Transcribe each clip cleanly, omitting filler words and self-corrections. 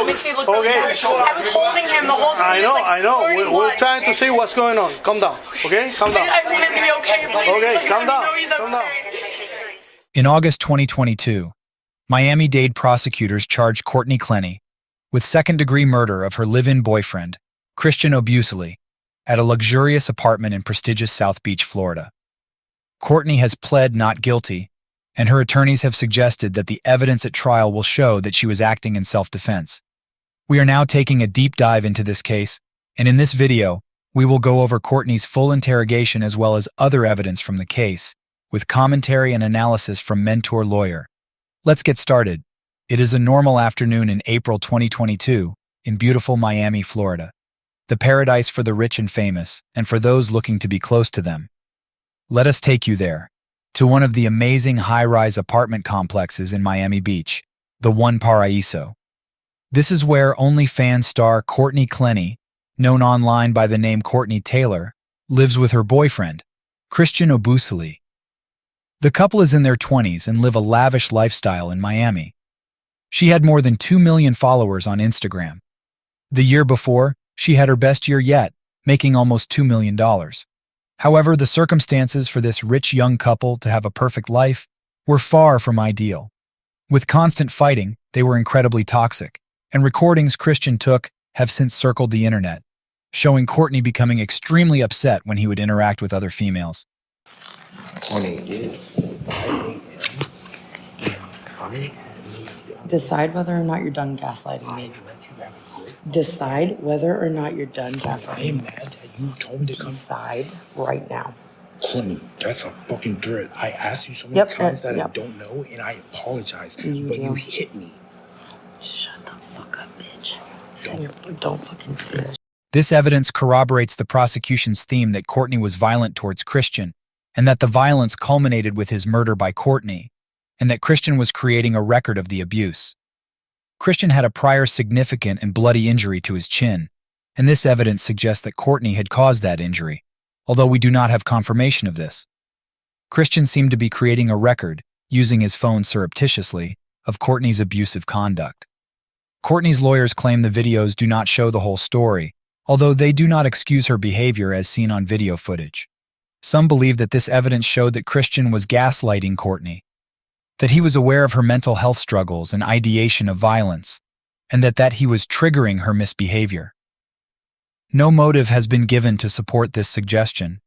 makes me look really bad. I was holding him the whole time. I know. We're trying to see what's going on. Calm down, okay? Calm down. I want him to be okay, please. Okay, calm down. Calm down. In August 2022, Miami-Dade prosecutors charged Courtney Clenny with second-degree murder of her live-in boyfriend, Christian Obuseli, at a luxurious apartment in prestigious South Beach, Florida. Courtney has pled not guilty, and her attorneys have suggested that the evidence at trial will show that she was acting in self-defense. We are now taking a deep dive into this case, and in this video, we will go over Courtney's full interrogation as well as other evidence from the case, with commentary and analysis from Mentor Lawyer. Let's get started. It is a normal afternoon in April 2022 in beautiful Miami, Florida, the paradise for the rich and famous, and for those looking to be close to them. Let us take you there, to one of the amazing high-rise apartment complexes in Miami Beach, the One Paraíso. This is where OnlyFans star Courtney Clenny, known online by the name Courtney Taylor, lives with her boyfriend, Christian Obuseli. The couple is in their 20s and live a lavish lifestyle in Miami. She had more than 2 million followers on Instagram. The year before, she had her best year yet, making almost $2 million. However, the circumstances for this rich young couple to have a perfect life were far from ideal. With constant fighting, they were incredibly toxic, and recordings Christian took have since circled the internet, showing Courtney becoming extremely upset when he would interact with other females. Decide whether or not you're done gaslighting me. Decide whether or not you're done gaslighting me. I am mad that you told me to come. Decide right now. Clenney, that's a fucking threat. I asked you so many times that I don't know, and I apologize, but you hit me. Shut the fuck up, bitch. Don't fucking do that. This evidence corroborates the prosecution's theme that Courtney was violent towards Christian, and that the violence culminated with his murder by Courtney, and that Christian was creating a record of the abuse. Christian had a prior significant and bloody injury to his chin, and this evidence suggests that Courtney had caused that injury, although we do not have confirmation of this. Christian seemed to be creating a record, using his phone surreptitiously, of Courtney's abusive conduct. Courtney's lawyers claim the videos do not show the whole story, although they do not excuse her behavior as seen on video footage. Some believe that this evidence showed that Christian was gaslighting Courtney, that he was aware of her mental health struggles and ideation of violence, and that he was triggering her misbehavior. No motive has been given to support this suggestion.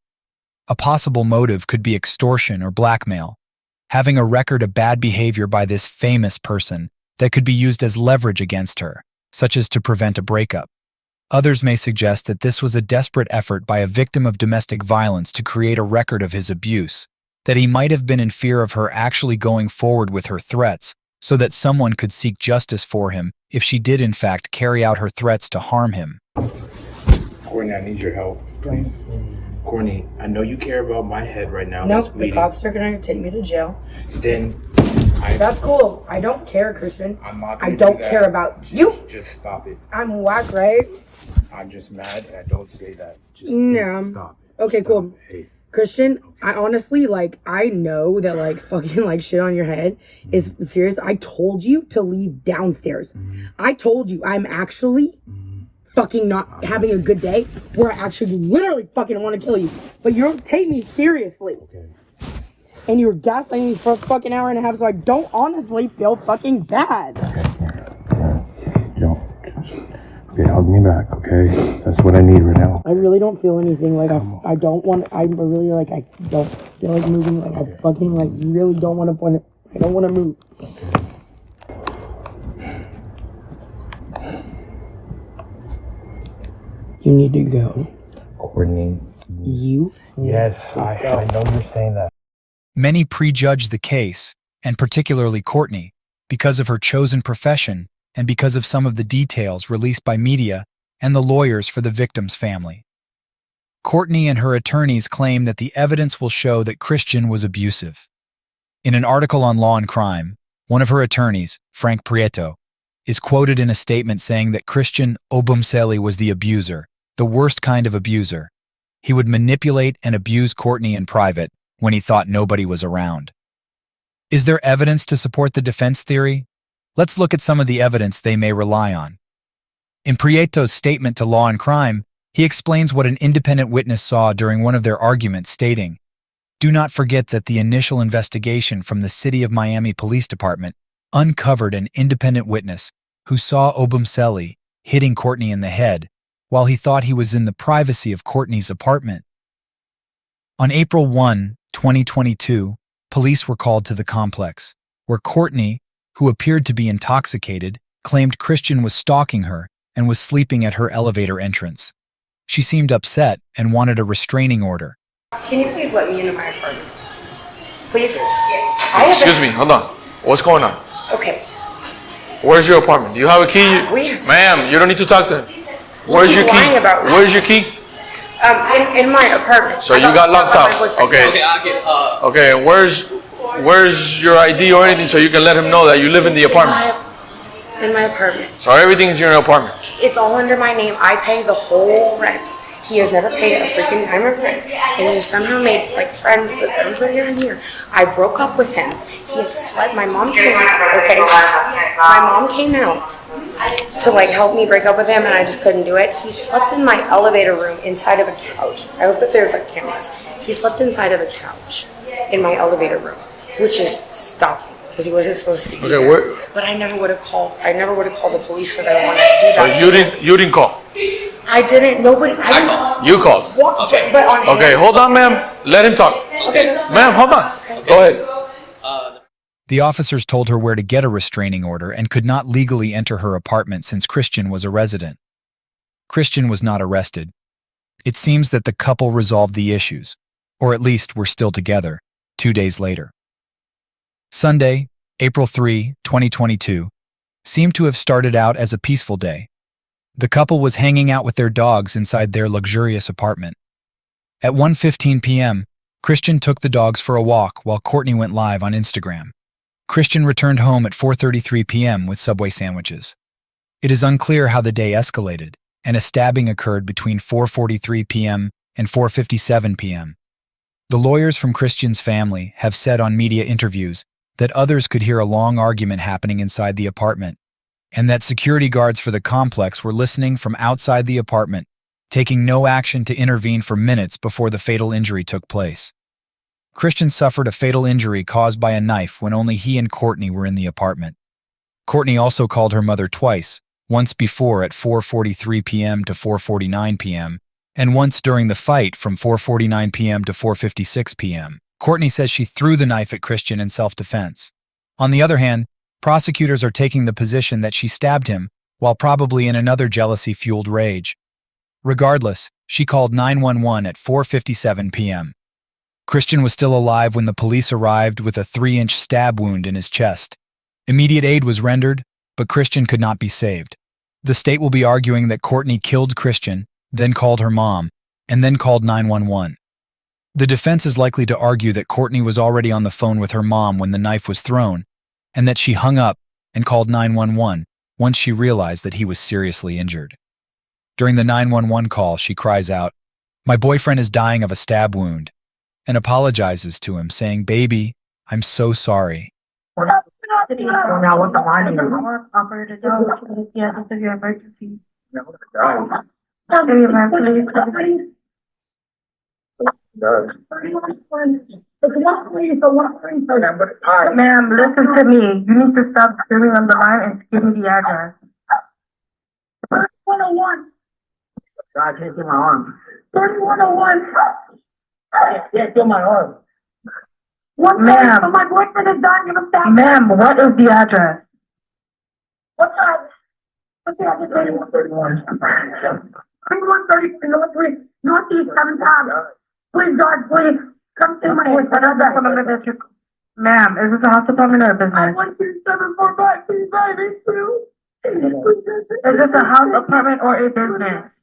A possible motive could be extortion or blackmail, having a record of bad behavior by this famous person that could be used as leverage against her, such as to prevent a breakup. Others may suggest that this was a desperate effort by a victim of domestic violence to create a record of his abuse, that he might have been in fear of her actually going forward with her threats, so that someone could seek justice for him if she did in fact carry out her threats to harm him. Courtney, I need your help, please. Courtney, I know you care about my head right now. No, the cops are gonna take me to jail. Then that's cool. I don't care, Christian. I'm not I don't care about you. Just stop it. I'm whack, right? I'm just mad, and I don't say that. Just no. Stop it. Okay, stop. cool. Hey. Christian, I honestly, I know that, fucking, shit on your head is serious. I told you to leave downstairs. I told you I'm actually fucking not having a good day where I actually literally fucking want to kill you. But you don't take me seriously. Okay. And you were gaslighting me for a fucking hour and a half, so I don't honestly feel fucking bad. Yo, okay, hug me back, okay? That's what I need right now. I really don't feel anything. I don't feel like moving. I fucking, really don't want to, I don't want to move. Okay. You need to go. Courtney. You? Yes, I know you're saying that. Many prejudge the case, and particularly Courtney, because of her chosen profession and because of some of the details released by media and the lawyers for the victim's family. Courtney and her attorneys claim that the evidence will show that Christian was abusive. In an article on Law and Crime, one of her attorneys, Frank Prieto, is quoted in a statement saying that Christian Obuseli was the abuser, the worst kind of abuser. He would manipulate and abuse Courtney in private when he thought nobody was around. Is there evidence to support the defense theory? Let's look at some of the evidence they may rely on. In Prieto's statement to Law and Crime, he explains what an independent witness saw during one of their arguments, stating, "Do not forget that the initial investigation from the City of Miami Police Department uncovered an independent witness who saw Obuseli hitting Courtney in the head while he thought he was in the privacy of Courtney's apartment." On April 1, 2022, police were called to the complex, where Courtney, who appeared to be intoxicated, claimed Christian was stalking her and was sleeping at her elevator entrance. She seemed upset and wanted a restraining order. Can you please let me into my apartment? Please? Excuse me, hold on. What's going on? Okay. Where's your apartment? Do you have a key? Ma'am, you don't need to talk to him. Where's your key? Where's your key? In my apartment. So you got locked out. Okay. Okay, where's your ID or anything so you can let him know that you live in the apartment? In my apartment. So everything's in your apartment. It's all under my name. I pay the whole rent. He has never paid a freaking dime of rent. And he has somehow made like friends with everybody around here. I broke up with him. He has slept. My mom came out, okay? My mom came out to like help me break up with him, and I just couldn't do it. He slept in my elevator room inside of a couch. I hope that there's like cameras. He slept inside of a couch in my elevator room, which is stalking because he wasn't supposed to be here. But I never would have called. I never would have called the police because I don't want to do that. So you didn't call. I didn't. Nobody. I called. You called. Okay. But on okay, hold on, ma'am. Let him talk. Okay, ma'am, hold on. Okay. Go ahead. The officers told her where to get a restraining order and could not legally enter her apartment since Christian was a resident. Christian was not arrested. It seems that the couple resolved the issues, or at least were still together, 2 days later. Sunday, April 3, 2022, seemed to have started out as a peaceful day. The couple was hanging out with their dogs inside their luxurious apartment. At 1:15 p.m., Christian took the dogs for a walk while Courtney went live on Instagram. Christian returned home at 4:33 p.m. with Subway sandwiches. It is unclear how the day escalated, and a stabbing occurred between 4:43 p.m. and 4:57 p.m. The lawyers from Christian's family have said on media interviews that others could hear a long argument happening inside the apartment, and that security guards for the complex were listening from outside the apartment, taking no action to intervene for minutes before the fatal injury took place. Christian suffered a fatal injury caused by a knife when only he and Courtney were in the apartment. Courtney also called her mother twice, once before at 4:43 p.m. to 4:49 p.m., and once during the fight from 4:49 p.m. to 4:56 p.m. Courtney says she threw the knife at Christian in self-defense. On the other hand, prosecutors are taking the position that she stabbed him while probably in another jealousy-fueled rage. Regardless, she called 911 at 4:57 p.m. Christian was still alive when the police arrived with a 3-inch stab wound in his chest. Immediate aid was rendered, but Christian could not be saved. The state will be arguing that Courtney killed Christian, then called her mom, and then called 911. The defense is likely to argue that Courtney was already on the phone with her mom when the knife was thrown, and that she hung up and called 911 once she realized that he was seriously injured. During the 911 call, she cries out, "My boyfriend is dying of a stab wound," and apologizes to him, saying, "Baby, I'm so sorry." Now what the line is? Operator, yeah, this is your emergency. Ma'am, listen to me. You need to stop screaming on the line and give me the address. 3101. I can't feel my arm. 3101. I can't feel my arm. Ma'am, my boyfriend is dying of a stab. Ma'am, what is the address? What's that? What's the address? 3131. 3130 Northeast 7th Ave. Please, God, please, come to my house. Ma'am, is this a house apartment or a business? 12745, please, baby, is this a house apartment or a business?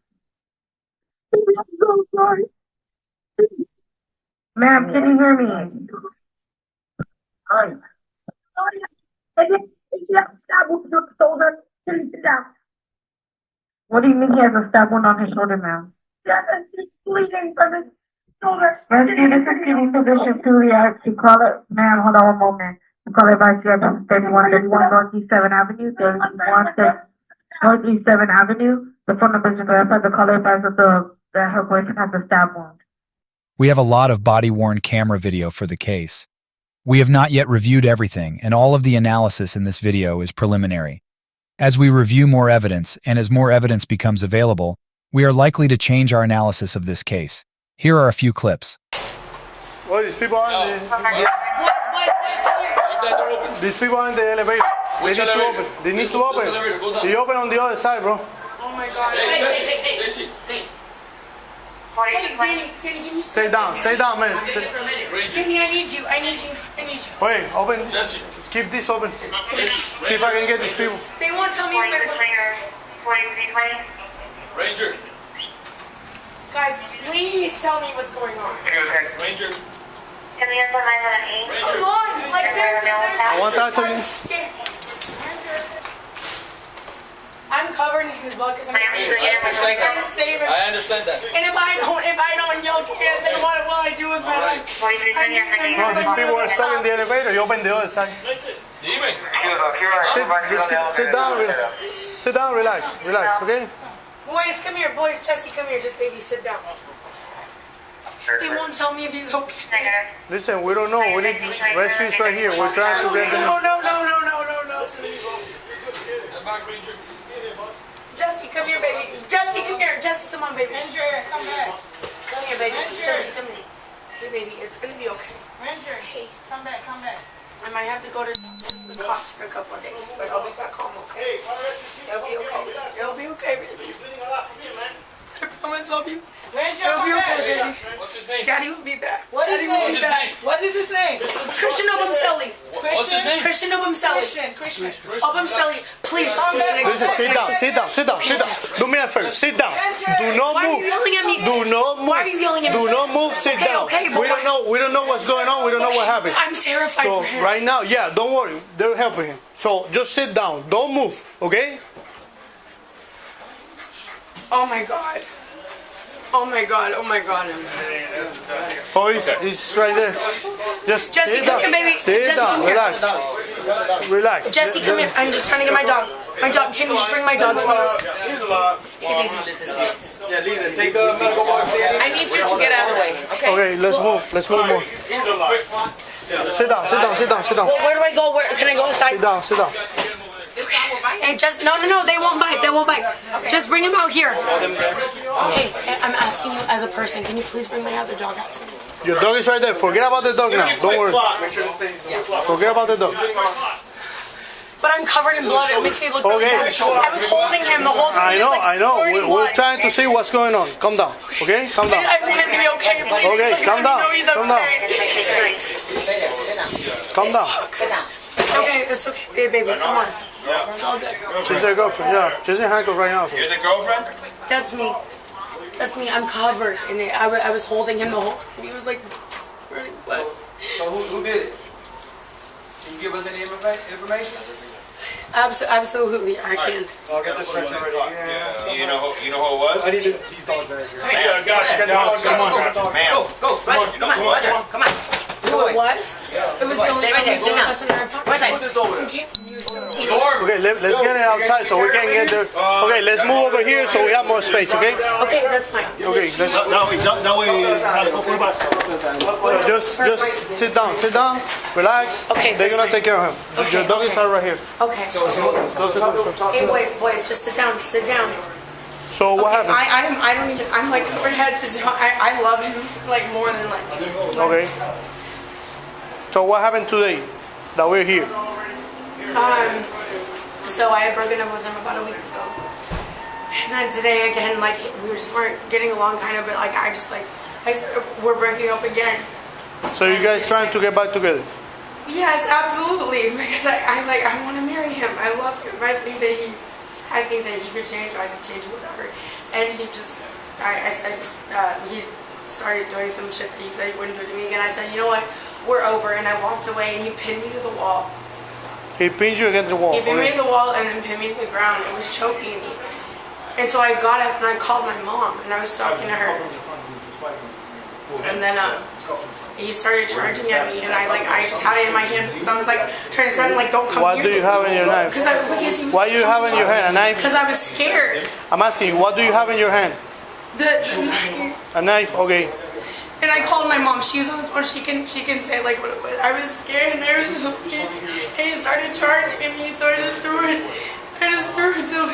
I'm so sorry. Ma'am, can you hear me? Hi. What do you mean he has a stab wound on his shoulder, ma'am? Yeah, it's bleeding from his shoulder. Rescue, this is giving position to react to call it. Ma'am, hold on one moment. You call it by CRP 3131 Northeast 7th Avenue, 31 Northeast 7th Avenue. The phone number is verified. The caller advised that her boyfriend has a stab wound. We have a lot of body-worn camera video for the case. We have not yet reviewed everything, and all of the analysis in this video is preliminary. As we review more evidence, and as more evidence becomes available, we are likely to change our analysis of this case. Here are a few clips. Well, these people are in these people are in the elevator. Which they need elevator? to open. They need to open. Elevator? Go down. They open on the other side, bro. Oh my God. Hey, Jesse. Hey, Danny, can you Stay down, man. Danny, I need you. Wait, open. Jesse. Keep this open. See if I can get these people. They won't tell me. Ranger. Guys, please tell me what's going on. Ranger. Come on, like there's. I want that to you. I'm covered in his blood because I'm trying to save him. I understand that. And if I don't, y'all can't, then what will I do with my life? No, these people are stuck in the elevator. You open the other side. Dime. Sit down, sit down, relax, okay? Boys, come here. Boys, Jesse, come here. Just baby, sit down. They won't tell me if he's okay. Listen, we don't know. We need rescues right here. We're trying to get them. No. Jesse, come here, baby. Jesse, come here. Jesse, come on, baby. Ranger, come back. Come here, baby. Ranger. Jesse, come here. Hey, baby, it's gonna be okay. Ranger, Hey, come back. I might have to go to the cops for a couple of days, but I'll be back home, okay? It'll be okay. It'll be okay, baby. I promise I'll be. Ranger, It'll be come okay, back. baby. What's his name? Daddy will be back. What is Daddy will his be back. name? What is his name? Christian Obuseli. What's his name? Christian Obuseli. Christian. Obuseli, please. Listen, sit down. Do me a favor, sit down. Do not Why are move. you yelling at me? Do not move. Why are you yelling at me? Do not move, sit down. Okay, but We don't know what's going on. We don't know what happened. I'm terrified So for him. right now, yeah, don't worry. They're helping him. So just sit down. Don't move, okay? Oh my God. Oh my God. Oh, he's right there. Just Jesse, sit come down. here, baby. Sit Jesse, down. come here. Relax. Jesse, come here. I'm just trying to get my dog. My dog, can you just bring my dog to me? Hey, baby. Yeah, leave it. Take a medical box, Danny. I need you to get out of the way, okay? Okay, let's move. Let's move more. Sit down. Where do I go? Where can I go inside? Sit down. Hey, just no. They won't bite. Just bring him out here. Hey, I'm asking you as a person. Can you please bring my other dog out to me? Your dog is right there. Forget about the dog now. Don't worry. Forget about the dog. But I'm covered in blood. It makes me look really bad. I was holding him the whole time. I know. We're trying to see what's going on. Calm down. Okay? Calm down. I want him to be okay, please. Okay, Just calm let me down. know he's Calm down. okay. Calm down. Okay, it's okay. Hey, baby, come on. It's all good. She's their girlfriend. Yeah, she's in handcuffs right now. You're the girlfriend? That's me. I'm covered in it. I was holding him the whole time. He was like burning blood. So who did it? Can you give us any information? Absolutely, I can. I'll get this right already. Yeah. You know who it was? I need these dogs out here. Yeah, got you. Come on, man. Go. Come on. Who it was? It was the only Stay right there, sit down. person in our pocket. Where's Put this over there. Okay, let's get it outside so we can get there. Okay, let's move over here so we have more space, okay? Okay, that's fine. Okay, let's just sit down, relax. Okay, They're that's gonna fine. take care of him. Your dog is right here. Okay. Hey, boys, just sit down. So what happened? I don't even. I'm like covered head to toe. I love him like more than like. Okay. So what happened today that we're here? So I had broken up with him about a week ago, and then today again, like we weren't getting along, kind of. But like I said, we're breaking up again. So you guys trying to get back together? Yes, absolutely. Because I want to marry him. I love him. I think that he could change. I could change, whatever. And he just, I said, he started doing some shit that he said he wouldn't do to me. And I said, you know what, we're over. And I walked away and he pinned me to the wall. He pinned you against the wall. He pinned me to the wall and then pinned me to the ground. It was choking me. And so I got up and I called my mom and I was talking to her. And then he started charging at me, and I just had it in my hand because I was like trying to threaten, like, don't come What here. do you have in your knife? Why do you have in your hand a knife? Because I was scared. I'm asking you, what do you have in your hand? The knife. A knife, okay. And I called my mom. She's on the phone. She can say like what it was. I was scared, and there was just and he started charging at me, so I just threw it. I just threw it to.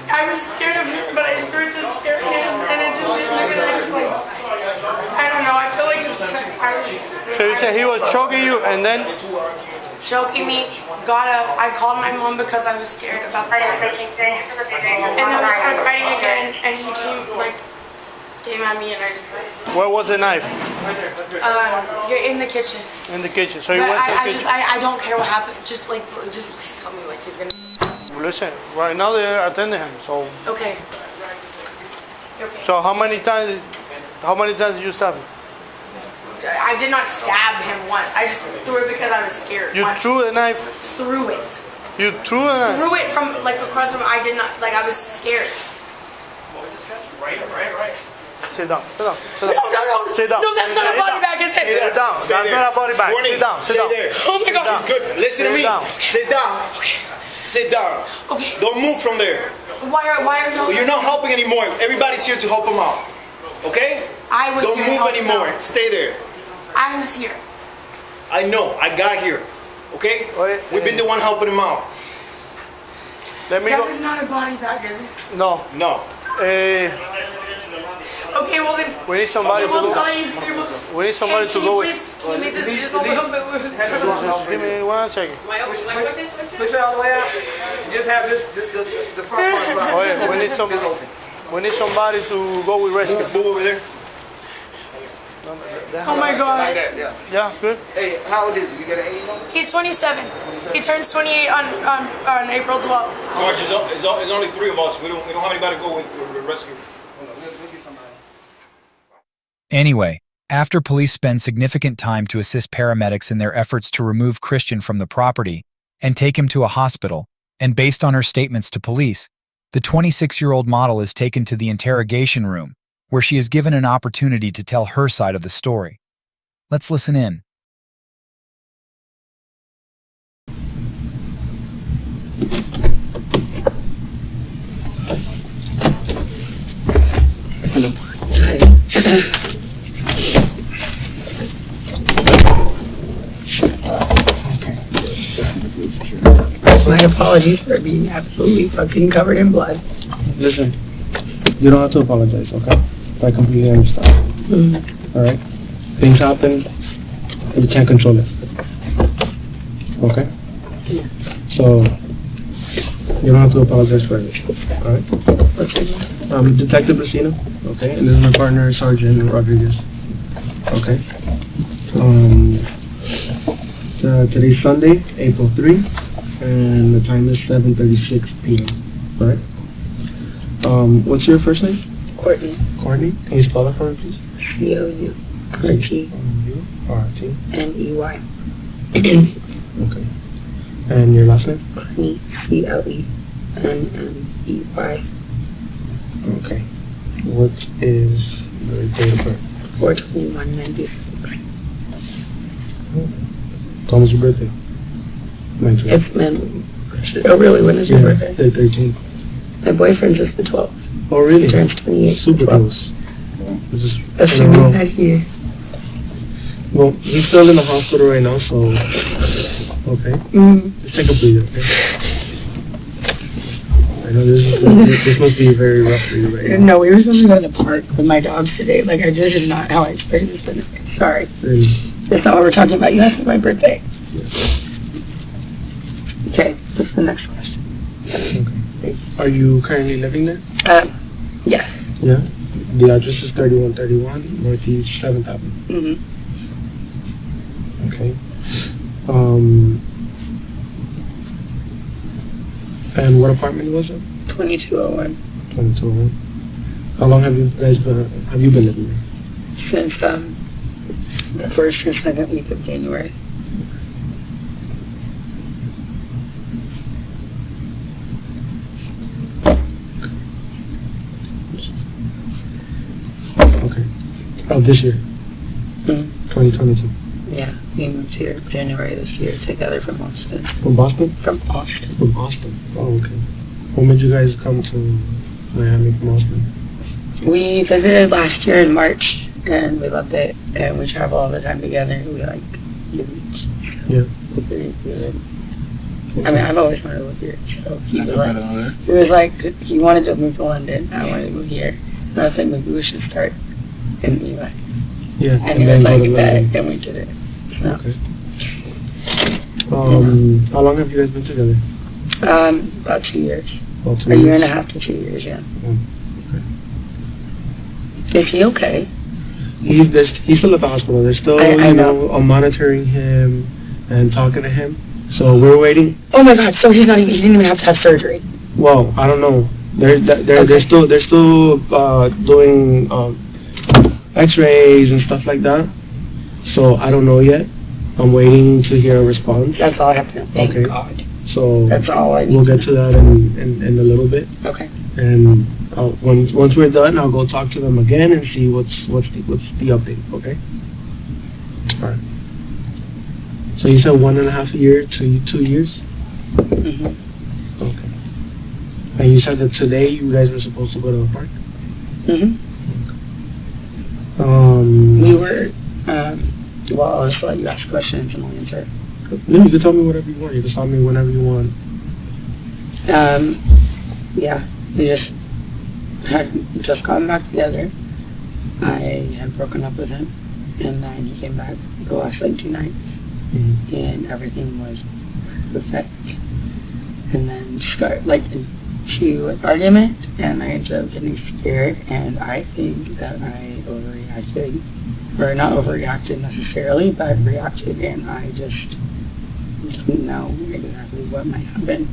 I was scared of him, but I just threw it to scare him, and it just hit me, and I just like, I don't know. I feel like it's. So you said he was choking you, and then choking me. Got up. I called my mom because I was scared about that. And then we started fighting again, and he came at me, and I just like. Where was the knife? You're in the kitchen. In the kitchen. So you But went to the kitchen. I don't care what happened. Just please tell me like he's gonna. Listen, right now they're attending him. So. Okay. So how many times did you stab him? I did not stab him once. I just threw it because I was scared. You threw a knife. Threw it. You threw a knife. Threw it from like across the room. I did not I was scared. Right. Sit down. No. Sit down. No, that's not a body bag, is it? Sit down. That's not a body bag. Sit down. Sit down. Oh my God. Good. Listen to me. Sit down. Sit down. Okay. Don't move from there. Why are you? You're not helping anymore. Everybody's here to help him out. Okay? I was. Don't here move anymore. Stay there. I was here. I know. I got here. Okay? We've been the one helping him out. Let me That go. was not a body bag, is it? No. No. Okay, well then. We need somebody to go. We need somebody to go with. Can you make this just a little bit loose? Just give me 1 second. Push it all the way out. Just have the front part. Oh, yeah. We need somebody to go with rescue. Move over there. Oh my God. Yeah, good. Hey, how old is he? You got an age on him? He's 27. He turns 28 on April 12th. George, it's only 3 of us. We don't have anybody to go with the rescue. Anyway, after police spend significant time to assist paramedics in their efforts to remove Christian from the property and take him to a hospital, and based on her statements to police, the 26-year-old model is taken to the interrogation room, where she is given an opportunity to tell her side of the story. Let's listen in. My apologies for being absolutely fucking covered in blood. Listen, you don't have to apologize, okay? I completely understand. Alright? Things happen, and you can't control it. Okay? So, you don't have to apologize for it. Alright? Detective Bacino, okay? And this is my partner, Sergeant Rodriguez. Okay? Today's Sunday, April 3, and the time is 7:36 p.m. Alright? What's your first name? Courtney. Courtney? Can you spell it for me, please? C-O-U-R-T-N-E-Y. Okay. And your last name? Clenney. C-L-E-N-N-E-Y. Okay. What is the date of birth? 4/21/96. When was your birthday? It's been. Oh, really? When is your birthday? The 13th. My boyfriend's just the 12th. Oh, really? He turns 28. Super close. Assuming that he. Well, he's still in the hospital right now, so. Okay. Just take a breather, okay? I know this must be very rough for you right now. No, we were supposed to go to the park with my dogs today. Like, I just did not how I expected this to be. Sorry. That's not what we're talking about. You asked me my birthday. Okay, what's the next question? Okay. Are you currently living there? Yes. Yeah? The address is 3131 Northeast 7th Avenue. Okay. And what apartment was it? 2201. 2201. How long have you guys been living there? Since the 1st or 2nd week of January. Okay. Oh, this year? 2022. Yeah, we moved here January this year together from Boston. From Boston? From Austin. From Austin. Oh, okay. When did you guys come to Miami from Austin? We visited last year in March, and we loved it. And we travel all the time together. We like the beach. Yeah. I mean, I've always wanted to live here. So he was like, he wanted to move to London. I wanted to move here. And I was like, maybe we should start in the U.S. Yeah. And he was like, that, and we did it. So. Okay. How long have you guys been together? About 2 years. About 2 years? A year and a half to 2 years, yeah. Okay. Is he okay? He's still at the hospital. They're still, you know, monitoring him and talking to him. So we're waiting. Oh my God! So he didn't even have to have surgery. Well, I don't know. They're still doing X-rays and stuff like that. So I don't know yet. I'm waiting to hear a response. That's all I have to know. Thank God. So that's all I need. We'll get to that in a little bit. Okay. And once we're done, I'll go talk to them again and see what's the update. Okay. All right. So you said 1.5 years to 2 years? Mhm. Okay. And you said that today you guys were supposed to go to the park? Mhm. We were. Well, I'll just let you ask questions and I'll answer. You can tell me whatever you want. You can stop me whenever you want. Yeah. We had just gotten back together. I had broken up with him, and then he came back the last 2 nights. Mm-hmm. And everything was perfect. And then start to an argument, and I ended up getting scared, and I think that I overreacted, or not overreacted necessarily, but reacted, and I just didn't know exactly what might happen.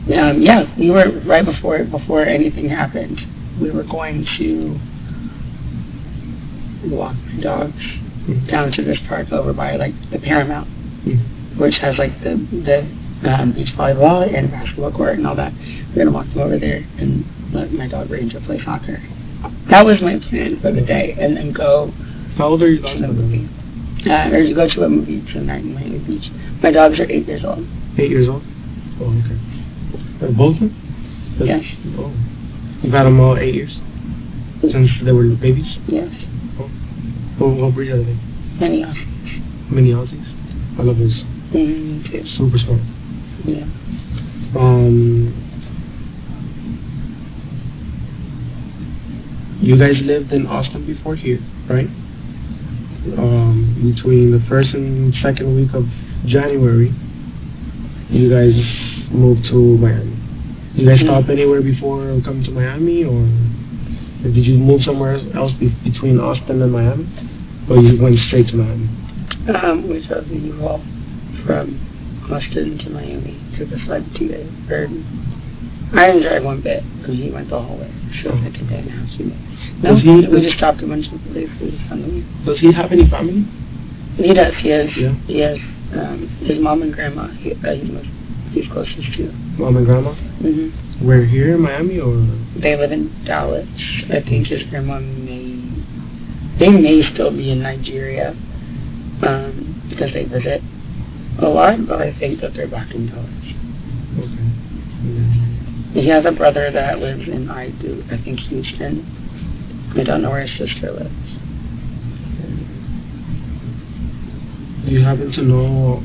Yeah, we were right before anything happened. We were going to walk my dogs down to this park over by the Paramount, which has the beach volleyball and basketball court and all that. We're gonna walk them over there and let my dog Ranger play soccer. That was my plan for the day, and then go. How old are you? To the movie. Or you go to a movie tonight in Miami Beach. My dogs are 8 years old. 8 years old? Oh, okay. Both of them? Yes. Oh. You've had them all 8 years? Since they were babies? Yes. Oh. What breed are they? Mini Aussies. Mini Aussies? I love those. Too. Super smart. Yeah. You guys lived in Austin before here, right? Between the 1st and 2nd week of January, you guys moved to Miami. Did you guys stop anywhere before coming to Miami, or did you move somewhere else between Austin and Miami, or you went straight to Miami? We drove the U-Haul from Austin to Miami. Took us 2 days. I didn't drive one bit because he went the whole way. So I did that now. No, we just stopped a bunch of places on the way. Does he have any family? He does. He has. Yeah. He has his mom and grandma. He's closest to. Mom and grandma? Mhm. We're here in Miami, or they live in Dallas. I think his grandma may still be in Nigeria, because they visit a lot. But I think that they're back in Dallas. Okay. Yeah. He has a brother that lives in I think Houston. I don't know where his sister lives. Do you happen to know off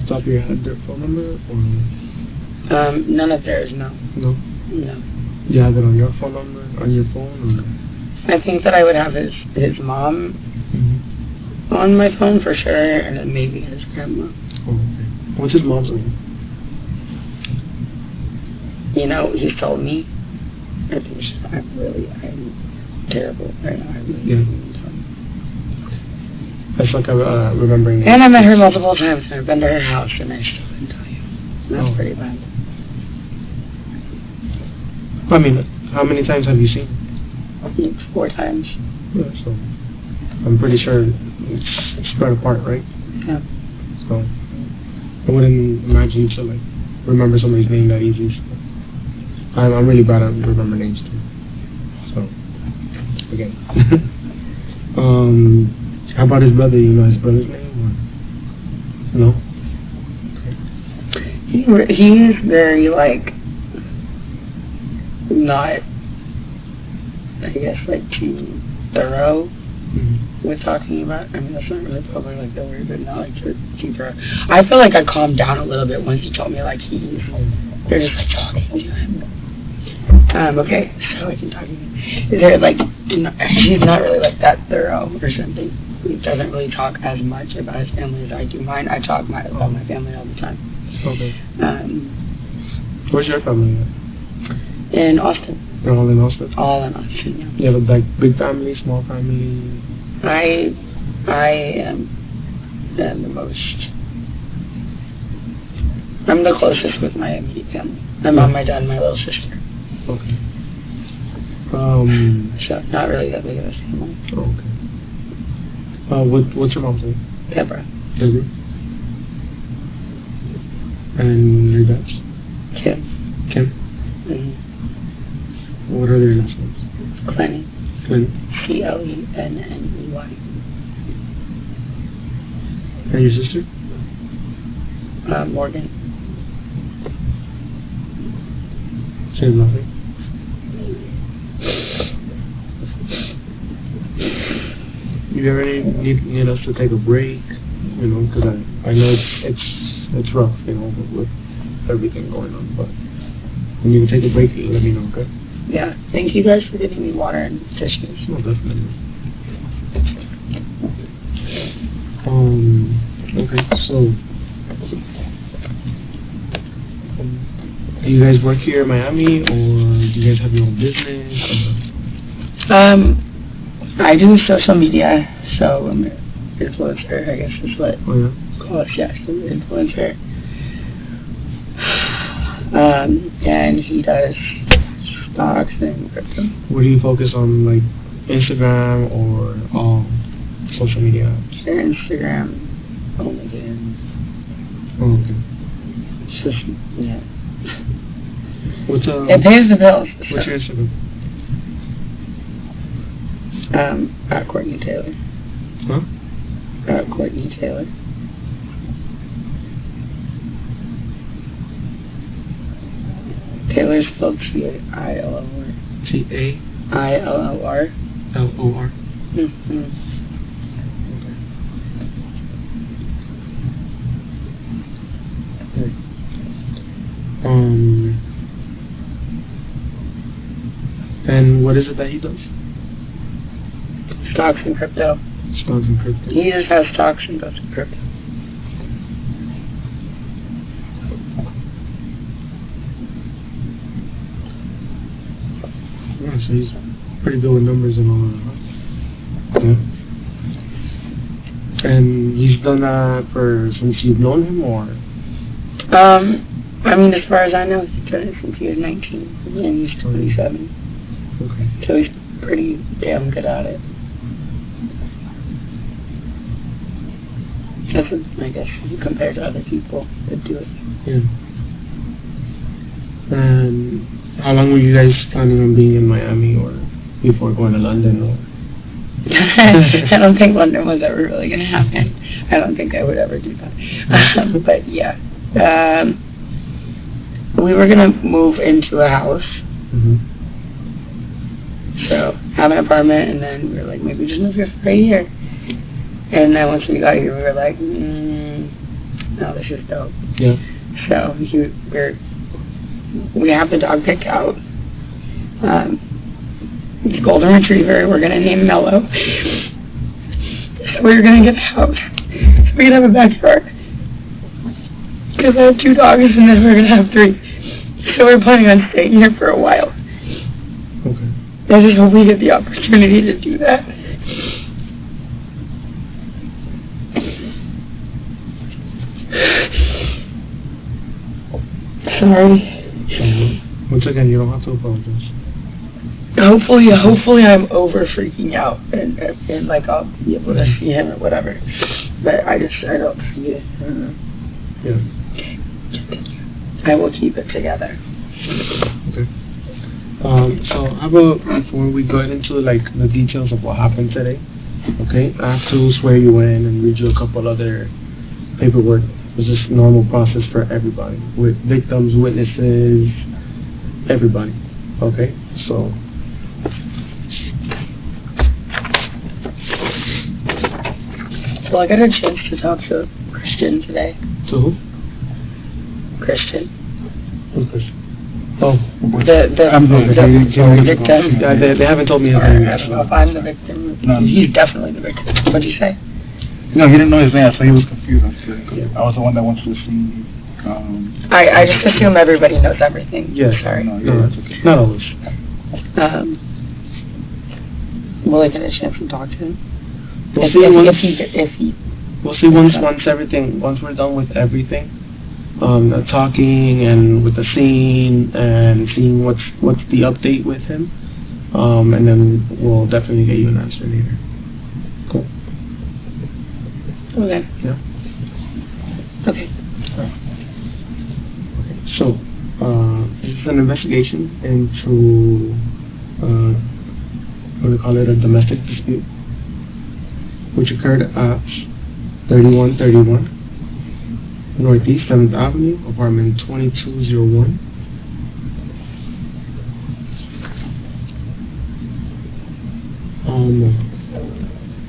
the top of your head their phone number, or? None of theirs, no. No? No. Do you have it on your phone number, on your phone, or? I think that I would have his mom on my phone for sure, and then maybe his grandma. Oh, okay. What's his mom's name? You know, he told me. I'm terrible right now. That's like remembering. And I met her multiple times, and I've been to her house, and I still couldn't tell you. That's pretty bad. I mean, how many times have you seen? 4 times. Yeah, so I'm pretty sure it's spread apart, right? Yeah. So I wouldn't imagine you to remember somebody's name that easy. So. I'm really bad at remembering names too. So again. How about his brother? You know his brother's name? Or? No? He's very, like, not, I guess, like, too thorough with talking about. I mean, that's not really probably, like, the word, but not, like, too thorough. I feel like I calmed down a little bit when he told me, like, they're just, like, talking to him. Okay, so I can talk to you. They're, like, he's not really, like, that thorough or something. He doesn't really talk as much about his family as I do mine. I talk about my family all the time. Okay. Where's your family at? In Austin. They're all in Austin? All in Austin, yeah. You have a big family, small family? I am the most. I'm the closest with my immediate family. My mom, my dad, and my little sister. Okay. So not really that big of a family. Okay. What's your mom's name? Deborah. Deborah. And your dad's? Kim. Kim? What are their last names? Clenny. Clenny. Clenney. And your sister? Morgan. Same nothing. You ever need us to take a break? You know, because I know it's rough, you know, with everything going on. But when you take a break, let me know, okay? Yeah. Thank you guys for giving me water and tissues. No, definitely. Okay, so do you guys work here in Miami, or do you guys have your own business? I do social media, so I'm an influencer, I guess is what call it, yes, an influencer. And he does stocks and crypto. What do you focus on, like Instagram or social media apps? Instagram, OnlyFans. Oh, okay. It's just, yeah. What's it pays the bills. What's your Instagram? At Courtney Taylor. Huh? At Courtney Taylor. Taylor's spelled T-A-I-L-L-O-R. T-A-I-L-L-O-R. L-O-R. And what is it that he does? Stocks and crypto. Stocks and crypto. He just has stocks and goes to crypto. Yeah, so he's pretty good with numbers and all that. Yeah. And he's done that since you've known him, or? I mean, as far as I know, he's done it since he was 19, and he's 27. Okay. So he's pretty damn good at it. That's, I guess, compared to other people that do it. Yeah. And how long were you guys planning on being in Miami, or before going to London, or? I don't think London was ever really going to happen. I don't think I would ever do that. But yeah. We were going to move into a house. So, have an apartment, and then we were like, maybe just move here for a year. And then once we got here, we were like, no, this is dope. Yeah. So, we have the dog picked out. The golden retriever, we're going to name Mellow. So we're going to get a house. So we can have a backyard. Because I have 2 dogs, and then we're going to have 3. So we're planning on staying here for a while. Okay. I just hope we get the opportunity to do that. Sorry. Once again, you don't have to apologize. Hopefully I'm over freaking out and like I'll be able to see him or whatever. But I don't see it. Yeah. I will keep it together. Okay. So how about before we go into like the details of what happened today, Okay, I have to swear you in and read you a couple other paperwork. It's just normal process for everybody, with victims, witnesses, everybody. Okay, so. Well, I got a chance to talk to Christian today. To who? Christian. Who's Christian? Oh, the victim. They haven't told me his I name. don't know if I'm the victim. No. He's definitely the victim. What did you say? No, he didn't know his name, so he was confused. I was the one that went to the scene. I just assume everybody knows everything. Yeah. Sorry. No, that's okay. Not always. Will I get a chance to talk to him? We'll see once we're done with everything, talking and with the scene and seeing what's the update with him, and then we'll definitely get you an answer later. Cool. Okay. Yeah. Okay. So, this is an investigation into what do they call it, a domestic dispute, which occurred at 3131 Northeast 7th Avenue, apartment 2201.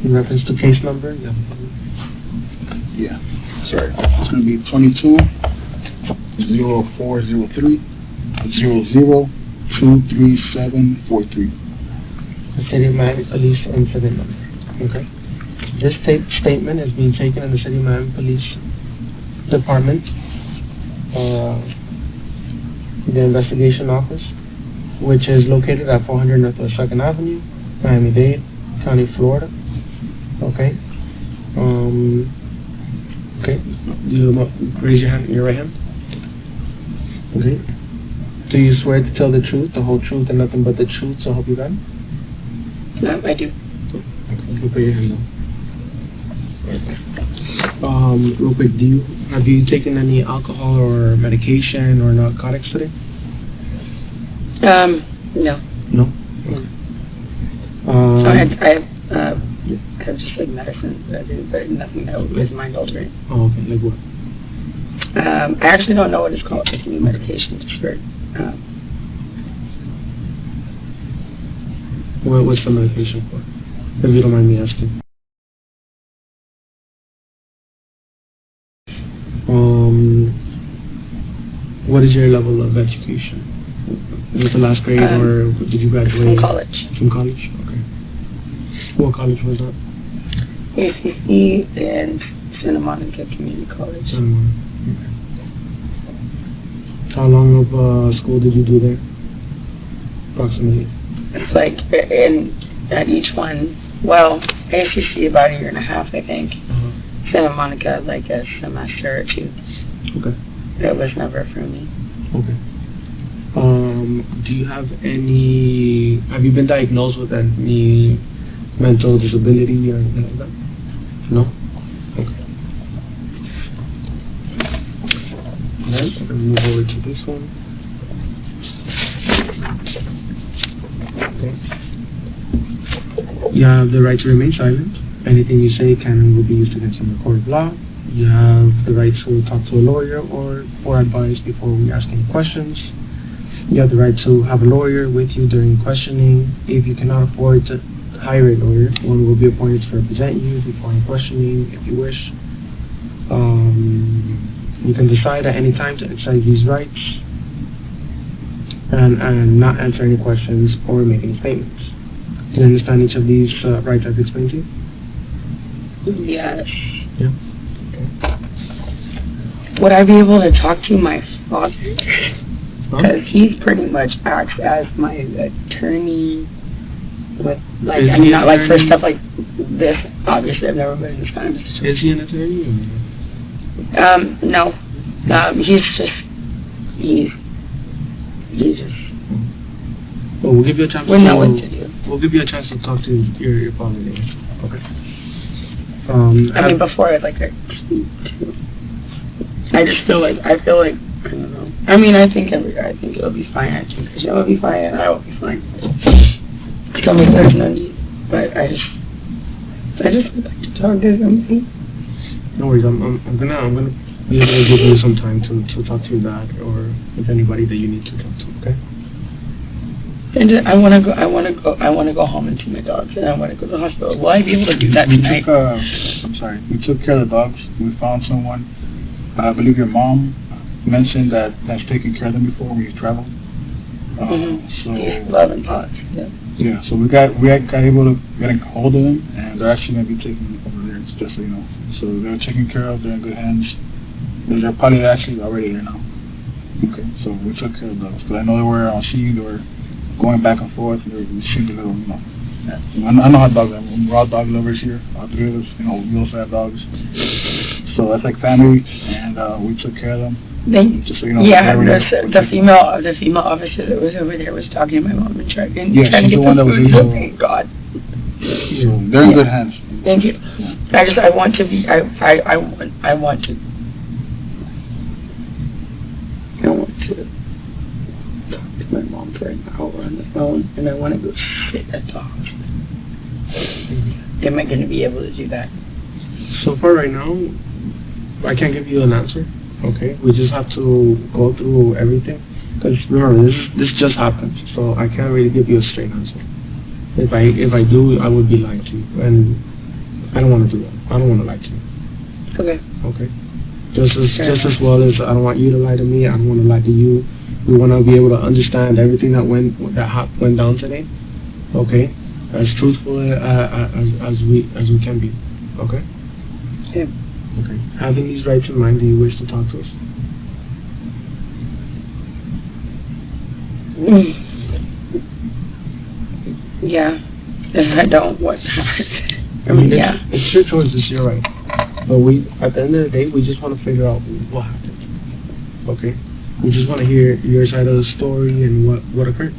In reference to case number? Yeah. Sorry. It's going to be 22 0403 00 The City of Miami Police incident number. Okay. This statement is being taken in the City of Miami Police Department, the investigation office, which is located at 400 Northwest 2nd Avenue, Miami-Dade County, Florida. Okay. Okay. You raise your hand, your right hand. Okay. Do you swear to tell the truth, the whole truth, and nothing but the truth, so help you God? I do. Okay, put your hand down. Real quick, have you taken any alcohol or medication or narcotics today? No. No? So I have just like medicine that I do, but nothing that is mind altering. Oh, okay. Like what? I actually don't know what it's called. It's a new medication. It's for, what's the medication for? If you don't mind me asking. What is your level of education? Is it the last grade or did you graduate? From college. From college? Okay. What college was that? ACC and Santa Monica Community College. Okay. How long of school did you do there? Approximately. It's like at each one, well, ACC about a year and a half, I think. Santa Monica like a semester or two. Okay. It was never for me. Okay. Do you have you been diagnosed with any mental disability or anything like that? No? Okay. Alright, I'm going to move over to this one. Okay. You have the right to remain silent. Anything you say can and will be used against you in the court of law. You have the right to talk to a lawyer or for advice before we ask any questions. You have the right to have a lawyer with you during questioning. If you cannot afford to hire a lawyer, one will be appointed to represent you before any questioning if you wish. You can decide at any time to exercise these rights and not answer any questions or make any statements. Do you understand each of these rights I've explained to you? Yes. Yeah. Would I be able to talk to my father? Because he pretty much acts as my attorney with, like, I mean, not like for stuff like this. Obviously, I've never been in this kind of situation. Is he an attorney? No. He's just. Well, we'll give you a chance. We know what to do. We'll give you a chance to talk to your father later. Okay. I mean, before I just feel like I don't know. I mean, I think it'll be fine. I think Christian will be fine, and I will be fine. Tell me there's no need, but I just I just would like to talk to somebody. No worries. I'm gonna be able to give you some time to talk to your dad or with anybody that you need to talk to. Okay. And I want to go home and see my dogs, and I want to go to the hospital. Will I be able to do that tonight? We took care of the dogs. We found someone. I believe your mom mentioned that's taken care of them before when you traveled. So Love and thoughts. Yeah. Yeah. So we got able to get a hold of them, and they're actually gonna be taken over there. Just so you know. So they're taken care of. They're in good hands. They're probably actually already there now. Okay. So we took care of those. Because I know they were on scene. They were going back and forth. They seemed a little, you know. I know how dogs are. We're all dog lovers here. All three of us, you know, we also have dogs. So that's like family, and we took care of them. Just so you know. Yeah, the female officer that was over there was talking to my mom and trying to get the one that was food. Oh, thank God. So they're in good hands. Thank you. I want to talk to my mom for an hour on the phone, and I want to go sit at the hospital. Am I going to be able to do that? So far right now, I can't give you an answer. Okay, we just have to go through everything. Because remember, this just happened, so I can't really give you a straight answer. If I do, I would be lying to you, and I don't want to do that. I don't want to lie to you. Okay. Okay. Just as well as I don't want you to lie to me. I don't want to lie to you. We want to be able to understand everything that went down today. Okay, as truthful as we can be. Okay. Yeah. Okay. Having these rights in mind, do you wish to talk to us? Yeah. If I don't, what? I mean, yeah. It's your choice. It's your right. But at the end of the day, we just want to figure out what happened. Okay. We just want to hear your side of the story and what occurred,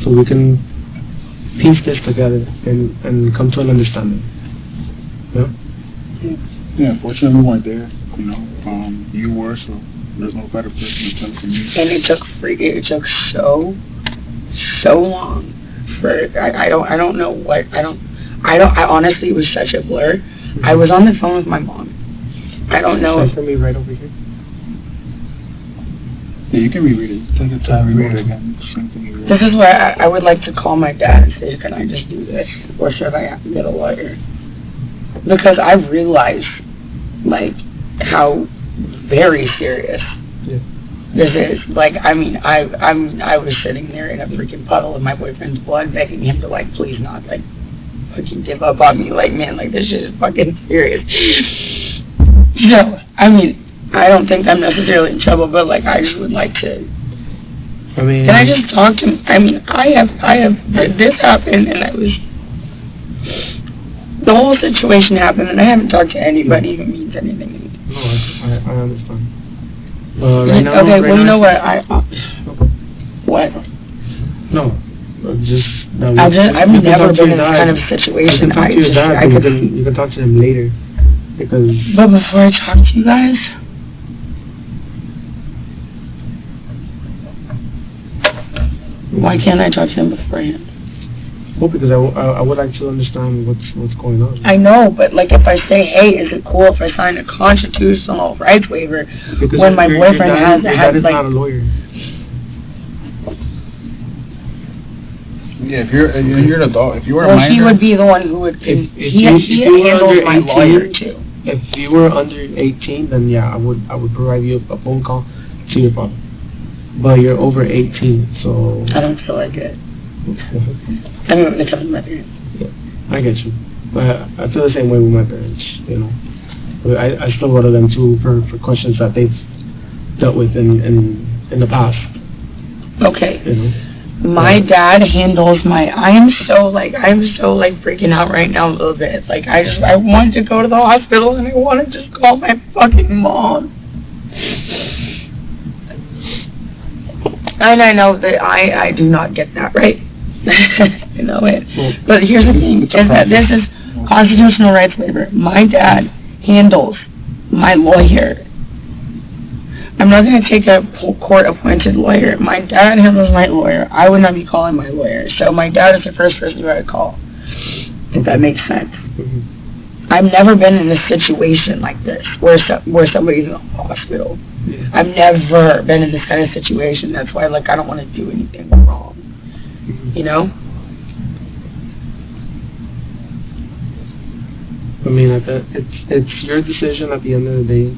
so we can piece this together and come to an understanding. Yeah. Yeah. Fortunately, we weren't there. You know, you were, so there's no better person to tell from you. And it took so long for I don't know what I honestly, it was such a blur. I was on the phone with my mom. I don't know. For me, right over here. Yeah, you can reread it. Take your time, reread it again. This is where I would like to call my dad and say, can I just do this? Or should I have to get a lawyer? Because I realize, like, how very serious this is. Like, I mean, I was sitting there in a freaking puddle of my boyfriend's blood, begging him to, like, please not, like, fucking give up on me. Like, man, like, this shit is fucking serious. So, I mean, I don't think I'm necessarily in trouble, but, like, I just would like to. I mean, can I just talk to him? I mean, I have, this happened, and the whole situation happened, and I haven't talked to anybody who means anything. No, I understand. Right now, okay, well, you know what? What? No, just. I've never been in this kind of situation. You can talk to him later, because. But before I talk to you guys. Why can't I talk to him beforehand? Well, because I would like to understand what's going on. I know, but like if I say, hey, is it cool if I sign a constitutional rights waiver because when my boyfriend has like not a lawyer. Yeah, if you're an adult, if you were a minor, he would be the one who would. He handles my lawyer too. If you were under 18, then yeah, I would provide you a phone call to your father. But you're over 18, so. I don't feel like it. I mean, it comes to my parents. Yeah, I get you. But I feel the same way with my parents, you know. But I still go to them too for questions that they've dealt with in the past. Okay. You know? My dad handles I'm so freaking out right now a little bit. Like I wanted to go to the hospital and I want to just call my fucking mom. And I know that I do not get that right. I know it. But here's the thing, is that this is constitutional rights waiver. My dad handles my lawyer. I'm not going to take a court-appointed lawyer. My dad handles my lawyer. I would not be calling my lawyer. So my dad is the first person who I would call, if that makes sense. Mm-hmm. I've never been in a situation like this where somebody's in the hospital. Yeah. I've never been in this kind of situation. That's why, like, I don't want to do anything wrong. Mm-hmm. You know? I mean, it's your decision at the end of the day.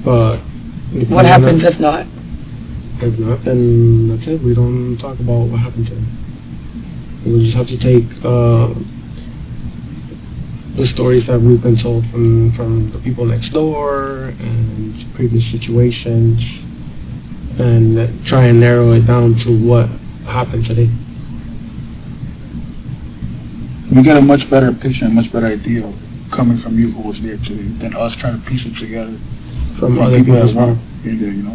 But what happens if not? If not, then that's it. We don't talk about what happened to him. We just have to take the stories that we've been told from the people next door and previous situations, and try and narrow it down to what happened today. We get a much better picture, a much better idea coming from you who was there today than us trying to piece it together from other people that as well. There, you know.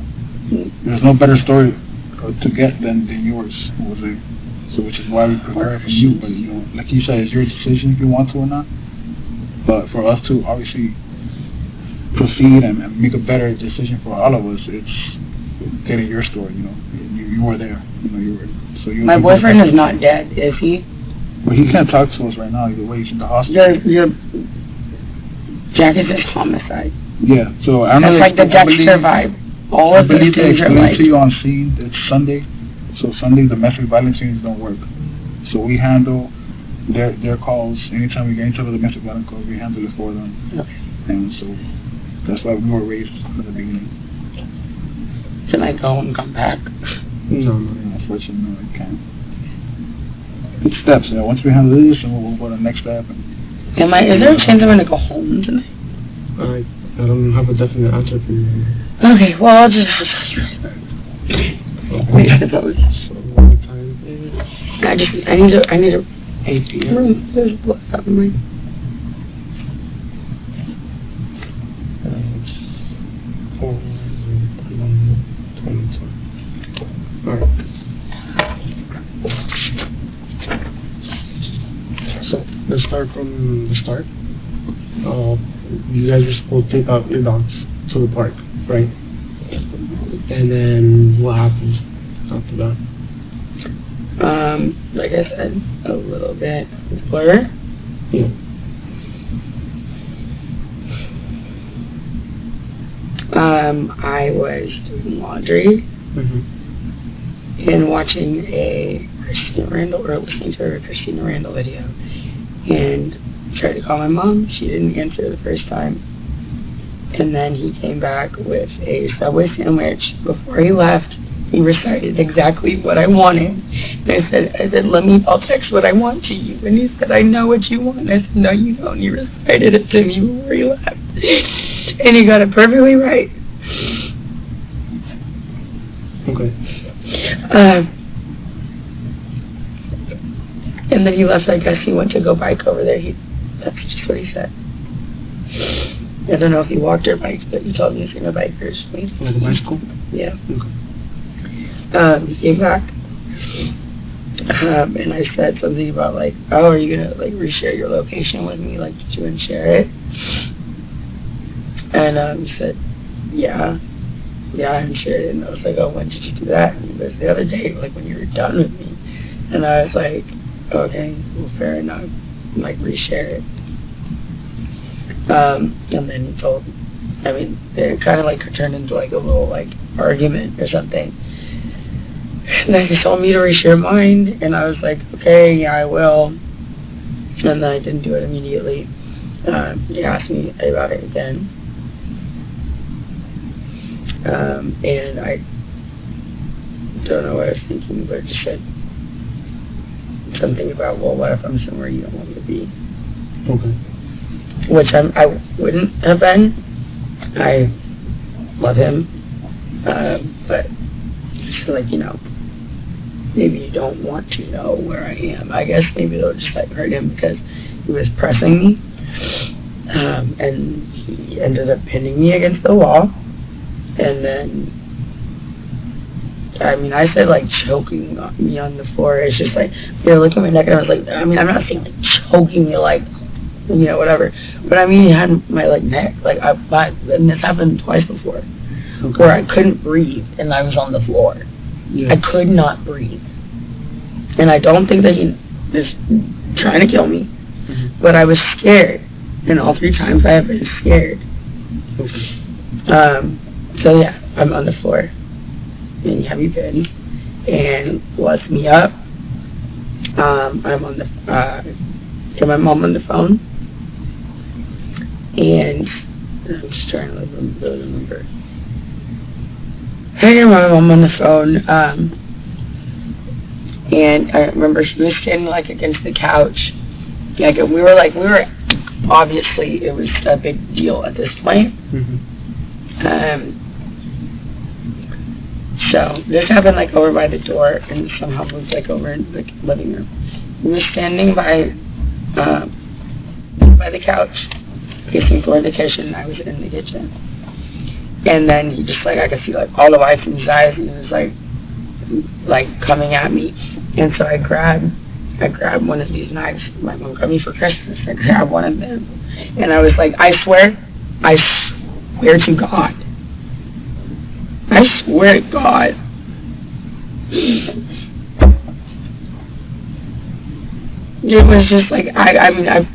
There's no better story to get than yours who was there. So which is why we prepare from you. But you know, like you said, it's your decision if you want to or not. But for us to obviously proceed and make a better decision for all of us, it's getting your story. You know, you were there. You know, you were. So you. My boyfriend is not dead, is he? Well, he can't talk to us right now. Either way, he's in the hospital. Jack is a homicide. Yeah. So I don't know. It's like the Dexter vibe. All of these things are like. To you on scene. It's Sunday. So Sunday domestic violence scenes don't work. So we handle their calls anytime we get into the domestic violence calls. We handle it for them. Okay. And so that's why we were raised from the beginning. Can I go and come back? No, unfortunately, no, I can't. It's steps. You know, once we handle this, and we'll go to the next step. Is there a chance I'm gonna go home tonight? I don't have a definite answer for you. Okay, well I'll just. Wait, I suppose. I need to. 8 p.m. There's blood up in my. Alright. So, let's start from the start. You guys are supposed to take out your dogs to the park, right? And then what happens after that? Like I said, a little bit Blair. Yeah. I was doing laundry and watching a Christina Randall, or listening to a Christina Randall video, and tried to call my mom. She didn't answer the first time. And then he came back with a Subway sandwich. Before he left, he recited exactly what I wanted. And I said, I'll text what I want to you. And he said, I know what you want. I said, no, you don't. He recited it to me before he left. And he got it perfectly right. Okay. And then he left. I guess he went to go bike over there. That's just what he said. I don't know if he walked or biked, but he told me he's going to bike or something. Like a bicycle? Yeah. Okay. He came back. And I said something about like, oh, are you going to like reshare your location with me? Like, did you want to share it? And he said, yeah, I shared it. And I was like, oh, when did you do that? And he goes, the other day, like when you were done with me. And I was like, okay, well, fair enough. Like, reshare it. And then he told, it kind of like turned into like a little like argument or something. And then he told me to reshare mine, and I was like, okay, yeah, I will. And then I didn't do it immediately. He asked me about it again. And I don't know what I was thinking, but I just said something about, well, what if I'm somewhere you don't want me to be? Okay. Which I wouldn't have been. I love him. But just feel like, maybe you don't want to know where I am. I guess maybe it'll just like hurt him because he was pressing me. And he ended up pinning me against the wall. And then, I said like choking me on the floor. It's just like, look at my neck, and I was like, I'm not saying like choking me like, whatever. But he had my like neck, and this happened twice before, where I couldn't breathe and I was on the floor. Yeah. I could not breathe. And I don't think that he is trying to kill me. but I was scared, and all 3 times I have been scared. So yeah, I'm on the floor in heavy bed, and lets me up. I'm on the get my mom on the phone, and I'm just trying to really remember. I got my mom on the phone, and I remember she was standing like against the couch. Like we were obviously it was a big deal at this point. So this happened like over by the door, and somehow moved like over in the living room. We were standing by the couch, facing toward the kitchen, and I was in the kitchen. And then he just like, I could see like all the lights in his eyes, and he was like coming at me. And so I grabbed one of these knives. My mom got me for Christmas. I grabbed one of them, and I was like, I swear to God. I swear to God. It was just like, I mean, I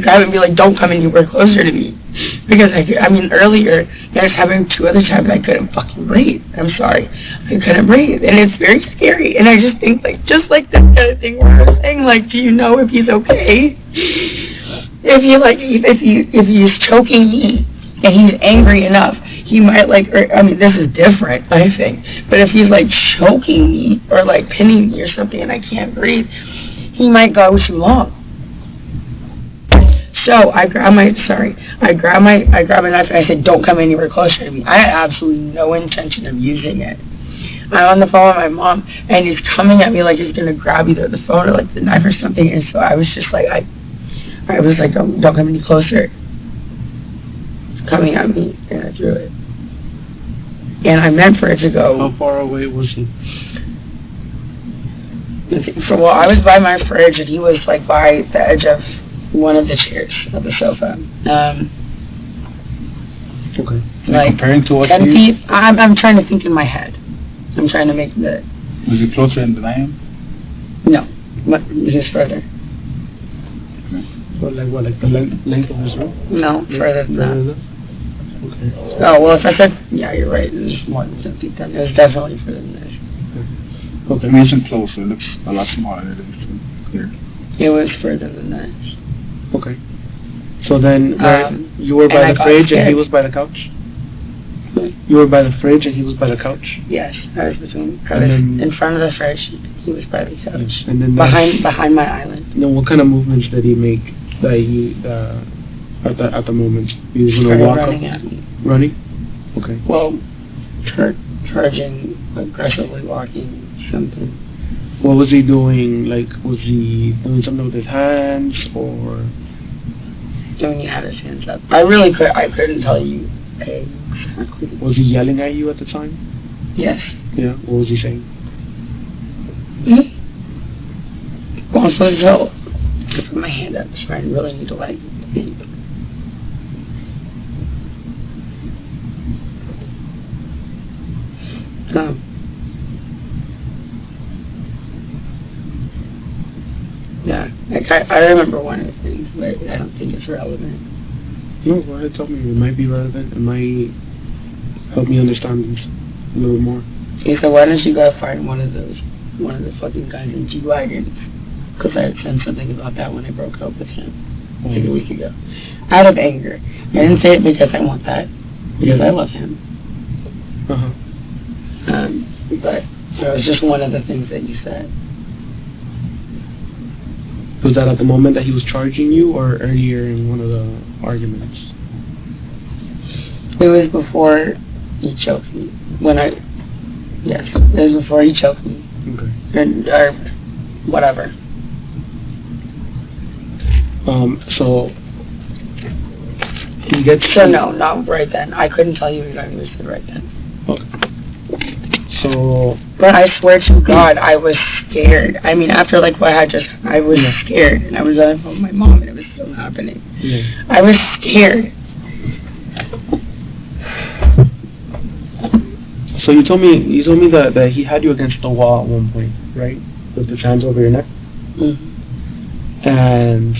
grab and be like, don't come anywhere closer to me. Because, earlier, I was having 2 other times I couldn't fucking breathe. I'm sorry. I couldn't breathe. And it's very scary. And I just think, like, just like that kind of thing where I was saying, like, do you know if he's okay? If he's choking me and he's angry enough, he might, like, this is different, I think. But if he's, like, choking me or, like, pinning me or something and I can't breathe, he might go too long. So I grab my knife and I said, don't come anywhere closer to me. I had absolutely no intention of using it. I'm on the phone with my mom, and he's coming at me like he's going to grab either the phone or, like, the knife or something. And so I was just like, I was like, don't come any closer. It's coming at me, and I threw it. And I meant for it to go. How far away was he? So, I was by my fridge, and he was, like, by the edge of one of the chairs of the sofa. Okay. Like comparing to what 10 feet. I'm trying to think in my head. I'm trying to make the. Was he closer than I am? No, just further. Okay. So like the length of his room? No, further than that. Okay. Oh well, if I said you're right. It was more than 10 feet. Then it was definitely further than that. Okay. I mean, it's closer. It looks a lot smaller. It is clear. It was further than that. Okay. So then, you were by the fridge and he was by the couch? You were by the fridge and he was by the couch? Yes, I was in front of the fridge. He was by the couch. Yes. And then behind my island. Then what kind of movements did he make that he at the moment? He was gonna walk running up? At me. Running? Okay. Well, charging, aggressively walking, something. What was he doing? Like, was he doing something with his hands, or? When he had his hands up. I couldn't tell you exactly. Was he yelling at you at the time? Yes. Yeah, what was he saying? Also, so, I put my hand up, so I really need to, like, think. Yeah, I remember one of the things, but I don't think it's relevant. No, go ahead, tell me. It might be relevant. It might help me understand this a little more. Okay, so why don't you go find one of the fucking guys in G-Wagons? Because I had said something about that when I broke up with him like a week ago. Out of anger. I didn't say it because I want that, because I love him. But it was just one of the things that you said. Was that at the moment that he was charging you, or earlier in one of the arguments? It was before he choked me. Yes, it was before he choked me. Okay. Or whatever. So he gets. So no, not right then. I couldn't tell you exactly what he said right then. Okay. So. But I swear to God, I was scared. I mean, after like what I was scared, and I was on the phone with my mom, and it was still happening. Yeah. I was scared. So you told me that he had you against the wall at one point, right? With his hands over your neck. Mm-hmm. And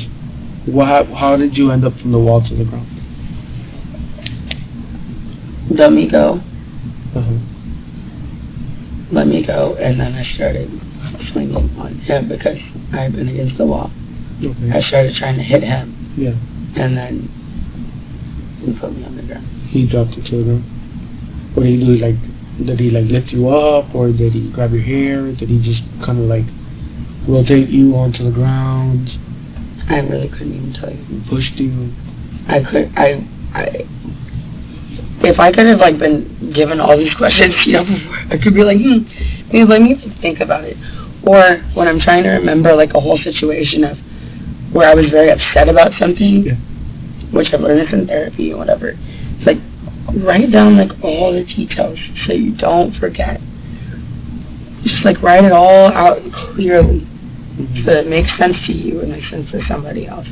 how did you end up from the wall to the ground? Let me go. Let me go, and then I started swinging on him because I had been against the wall. Okay. I started trying to hit him. Yeah. And then he put me on the ground. He dropped you to the ground. What did he do? Like, did he like lift you up, or did he grab your hair? Did he just kind of like rotate you onto the ground? I really couldn't even tell you. He pushed you. If I could have like been given all these questions, before, I could be like, maybe let me think about it. Or when I'm trying to remember like a whole situation of where I was very upset about something, which I've learned this in therapy and whatever. It's like write down like all the details so you don't forget. Just like write it all out clearly so that it makes sense to you and makes sense to somebody else.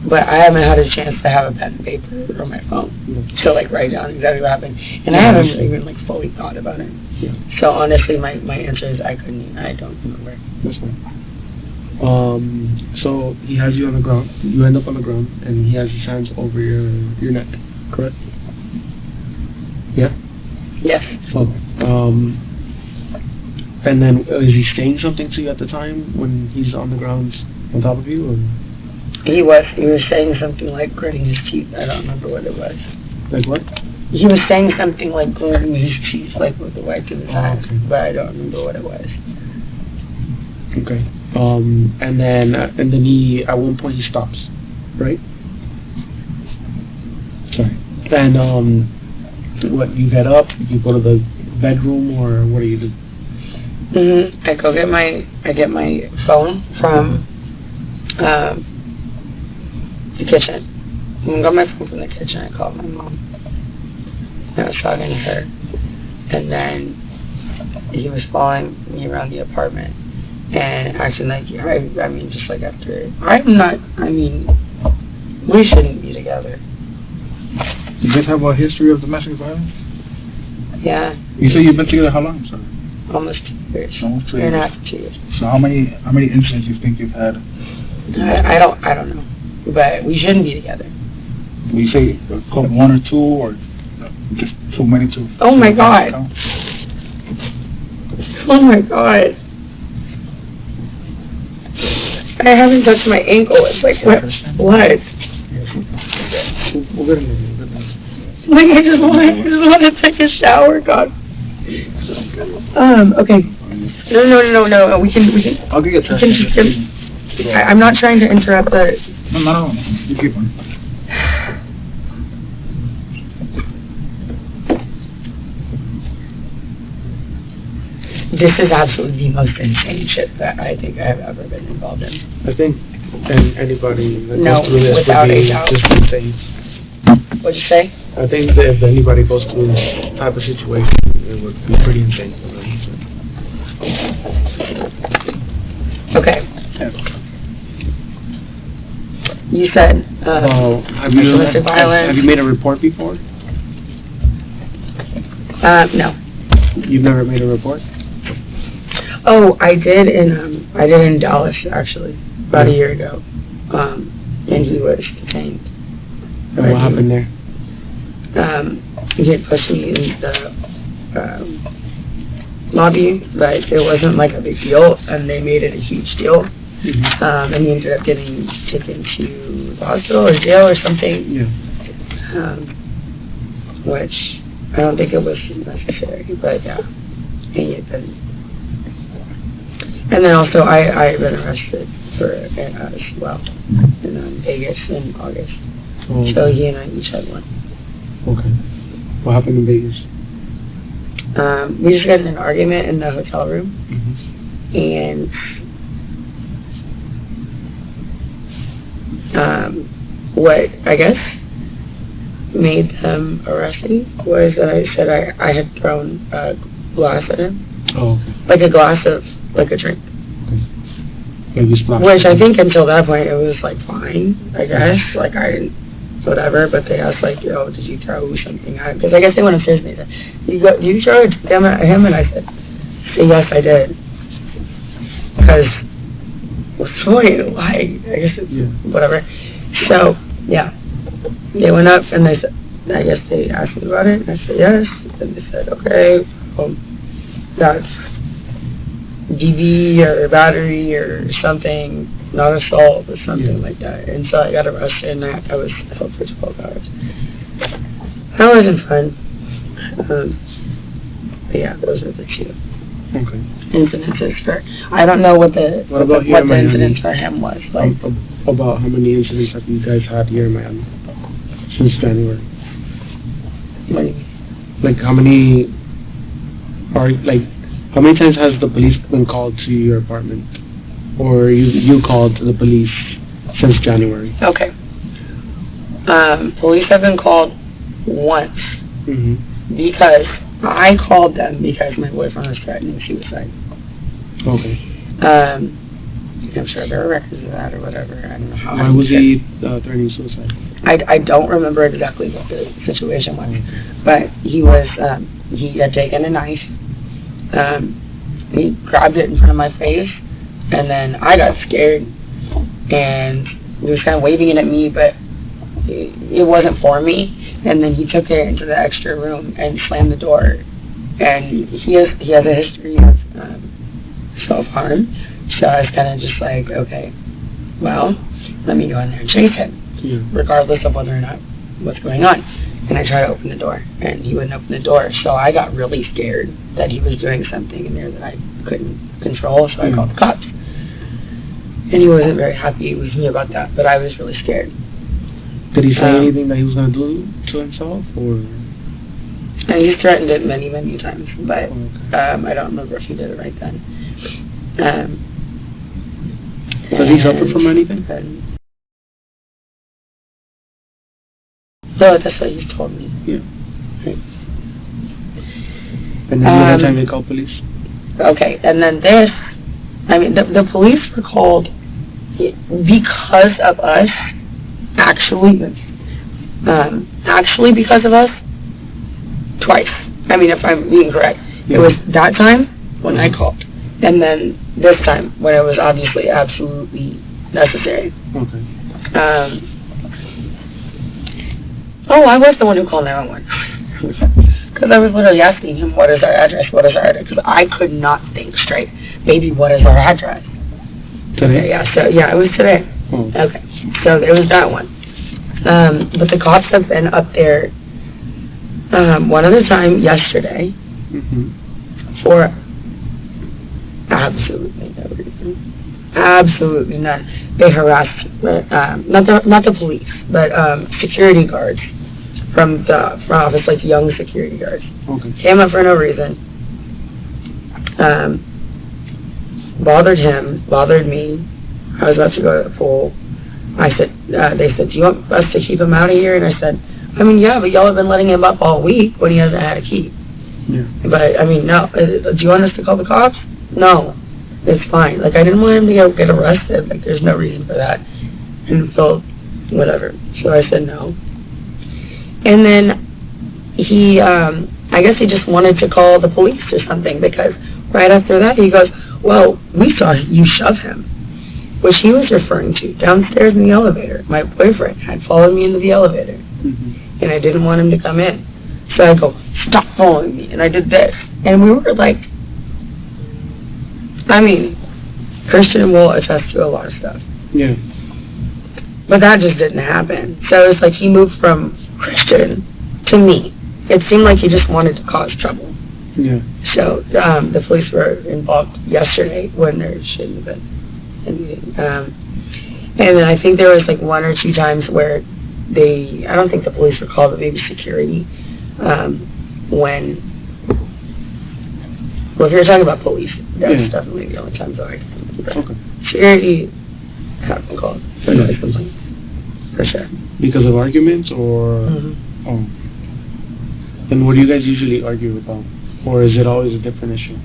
But I haven't had a chance to have a pen and paper or my phone to like write down exactly what happened, and I haven't even like fully thought about it. So honestly, my answer is I don't remember. That's fine. So he has you on the ground. You end up on the ground, and he has his hands over your neck. Correct? Yeah. Yes. Okay. And then is he saying something to you at the time when he's on the ground on top of you, or? He was saying something like gritting his teeth. I don't remember what it was. Like what? He was saying something like gritting his teeth, like with the whites of his eyes, but I don't remember what it was. Okay. And then he at one point he stops, right? Sorry. And what? You get up? You go to the bedroom, or what do you do? I get my phone from the kitchen. When I got my phone from the kitchen, I called my mom. And I was talking to her. And then he was following me around the apartment and acting like, I mean, just like after. We shouldn't be together. You guys have a history of domestic violence? Yeah. You say you've been together how long, sir? Almost 2 years. Almost 2 years. Year and a half, 2 years. So how many incidents you think you've had? I don't know. But we shouldn't be together. We say one or two, or just too many to... Oh my God. Oh my God. I haven't touched my ankle. It's like, what? Like, I just want to take a shower, God. Okay. No. We can. I'll get your trash. I'm not trying to interrupt the... No. You keep on. This is absolutely the most insane shit that I think I've ever been involved in. I think anybody that goes through this without would be a doubt. just insane. What'd you say? I think that if anybody goes through this type of situation, it would be pretty insane for them. Okay. You said have you made a report before? No. You've never made a report? Oh, I did in Dallas actually about a year ago, and he was detained. And what happened there? He had pushed me in the lobby, but it wasn't like a big deal, and they made it a huge deal. And he ended up getting taken to the hospital or jail or something. Yeah. Which I don't think it was necessary, but yeah, he had been. And then also I had been arrested for as well in Vegas in August. Oh, okay. So he and I each had one. Okay. What happened in Vegas? We just got in an argument in the hotel room, and what I guess made them arrest me was that I said I had thrown a glass at him. Oh. Like a glass of, like a drink. Okay. Which I think until that point it was like fine, I guess. Like I didn't, whatever, but they asked like, yo, did you throw something at him? Because I guess they went upstairs and they said, you throw a drink at him? And I said, yes, I did. Because point? Why? I guess it's whatever. So, yeah. They went up and they said, I guess they asked me about it. And I said, yes. And they said, okay, that's DV or battery or something, not assault or something like that. And so I got arrested and I was held for 12 hours. That wasn't fun. But yeah, those are the two incidences for. I don't know what the incident for him was like. About how many incidents have you guys had here in Miami since January? Like how many times has the police been called to your apartment, or you called the police since January? Okay. Police have been called once because I called them because my boyfriend was threatening suicide. Okay. I'm sure there are records of that or whatever. I don't know how. Why was he threatening suicide? I don't remember exactly what the situation was, but he was he had taken a knife. He grabbed it in front of my face, and then I got scared, and he was kind of waving it at me, but it wasn't for me. And then he took it into the extra room and slammed the door. And he has a history of self-harm, so I was kind of just like, okay, well, let me go in there and chase him, regardless of whether or not what's going on. And I tried to open the door, and he wouldn't open the door. So I got really scared that he was doing something in there that I couldn't control, so I called the cops. And he wasn't very happy with me about that, but I was really scared. Did he say anything that he was going to do to himself, or? And he threatened it many, many times, but I don't remember if he did it right then. Does he suffer from anything? So that's what he's told me. Yeah. Right. And then another time they called police? Okay, and then this, I mean, the police were called because of us, actually because of us, twice. I mean, if I'm being correct. It was that time when I called, and then this time when it was obviously absolutely necessary. Okay. I was the one who called 911. Because I was literally asking him, what is our address? What is our address? Because I could not think straight. Baby, what is our address? Today? It was today. Okay. So there was that one. But the cops have been up there one other time yesterday for absolutely no reason. Absolutely none. They harassed not the police, but security guards from the office, like young security guards. Okay. Came up for no reason. Bothered him, bothered me. I was about to go to the pool. They said, do you want us to keep him out of here? And I said, I mean, yeah, but y'all have been letting him up all week when he hasn't had a key. Yeah. But, I mean, no. Do you want us to call the cops? No. It's fine. Like, I didn't want him to get arrested. Like, there's no reason for that. And so, whatever. So I said no. And then he, I guess he just wanted to call the police or something, because right after that he goes, well, we saw you shove him. Which he was referring to downstairs in the elevator. My boyfriend had followed me into the elevator. And I didn't want him to come in. So I go, stop following me. And I did this. And we were like, I mean, Christian will attest to a lot of stuff. Yeah. But that just didn't happen. So it's like he moved from Christian to me. It seemed like he just wanted to cause trouble. Yeah. So the police were involved yesterday when there shouldn't have been anything. And then I think there was like one or two times where I don't think the police were called, but maybe security, well, if you're talking about police, that's definitely the only times I can remember. Okay. Security have been called for noise complaint, for sure. Because of arguments, or? Oh. Then what do you guys usually argue about? Or is it always a different issue?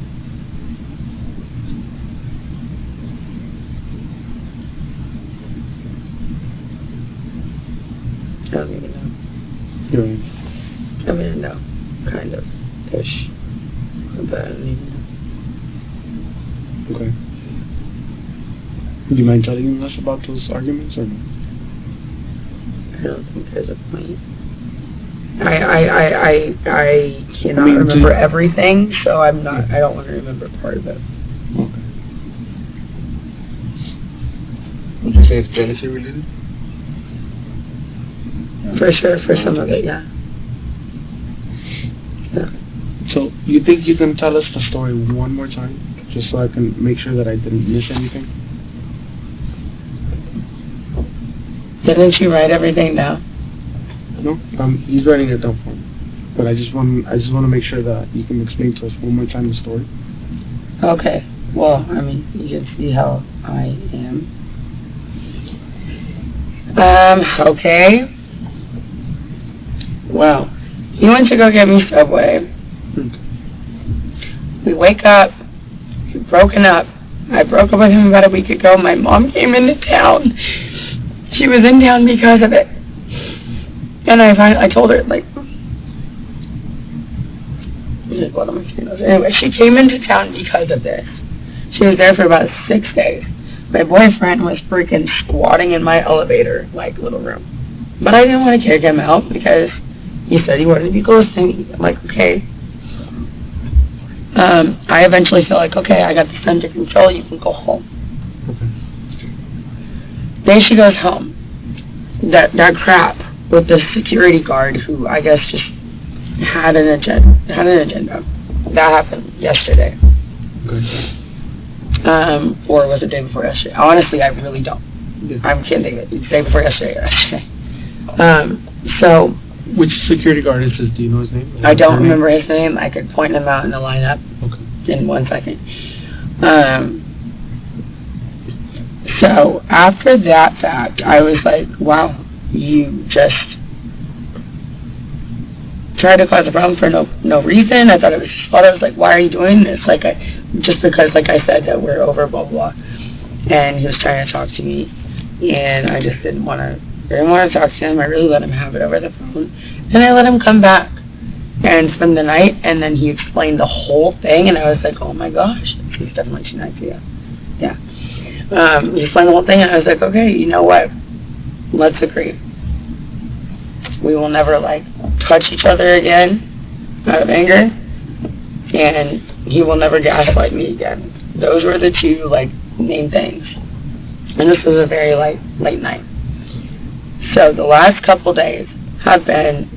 I don't even know. You're right. I mean, no, kind of, ish. But I don't even know. Okay. Do you mind telling us about those arguments or no? I don't think there's a point. I cannot remember everything, so I don't want to remember part of it. Okay. Would you say it's jealousy related? For sure, for some of it, yeah. So, you think you can tell us the story one more time, just so I can make sure that I didn't miss anything? Didn't you write everything down? No, he's writing it down for me. But I just want to make sure that you can explain to us one more time the story. Okay. Well, I mean, you can see how I am. Okay. Well, he went to go get me Subway. We wake up. We've broken up. I broke up with him about a week ago. My mom came into town. She was in town because of it. And I told her, like, what am I saying? Anyway, she came into town because of this. She was there for about 6 days. My boyfriend was freaking squatting in my elevator, like, little room. But I didn't want to kick him out because he said he wanted to be close to me. I'm like, okay. I eventually feel like, okay, I got this under control. You can go home. Then she goes home. That crap with the security guard who I guess just had an agenda. That happened yesterday. Or was it the day before yesterday? Honestly, I really don't. I can't think of it. It's the day before yesterday or yesterday. So. Which security guard is this? Do you know his name? I don't remember his name. I could point him out in the lineup in 1 second. So after that fact, I was like, wow, you just tried to cause a problem for no reason. I thought it was his fault. I was like, why are you doing this? Like, just because, like I said, that we're over, blah, blah. And he was trying to talk to me, and I just didn't want to talk to him. I really let him have it over the phone. And I let him come back and spend the night, and then he explained the whole thing, and I was like, oh my gosh, he's definitely too nice, yeah. He explained the whole thing, and I was like, okay, you know what? Let's agree. We will never, like, touch each other again out of anger, and he will never gaslight me again. Those were the two, like, main things. And this was a very late night. So the last couple days have been,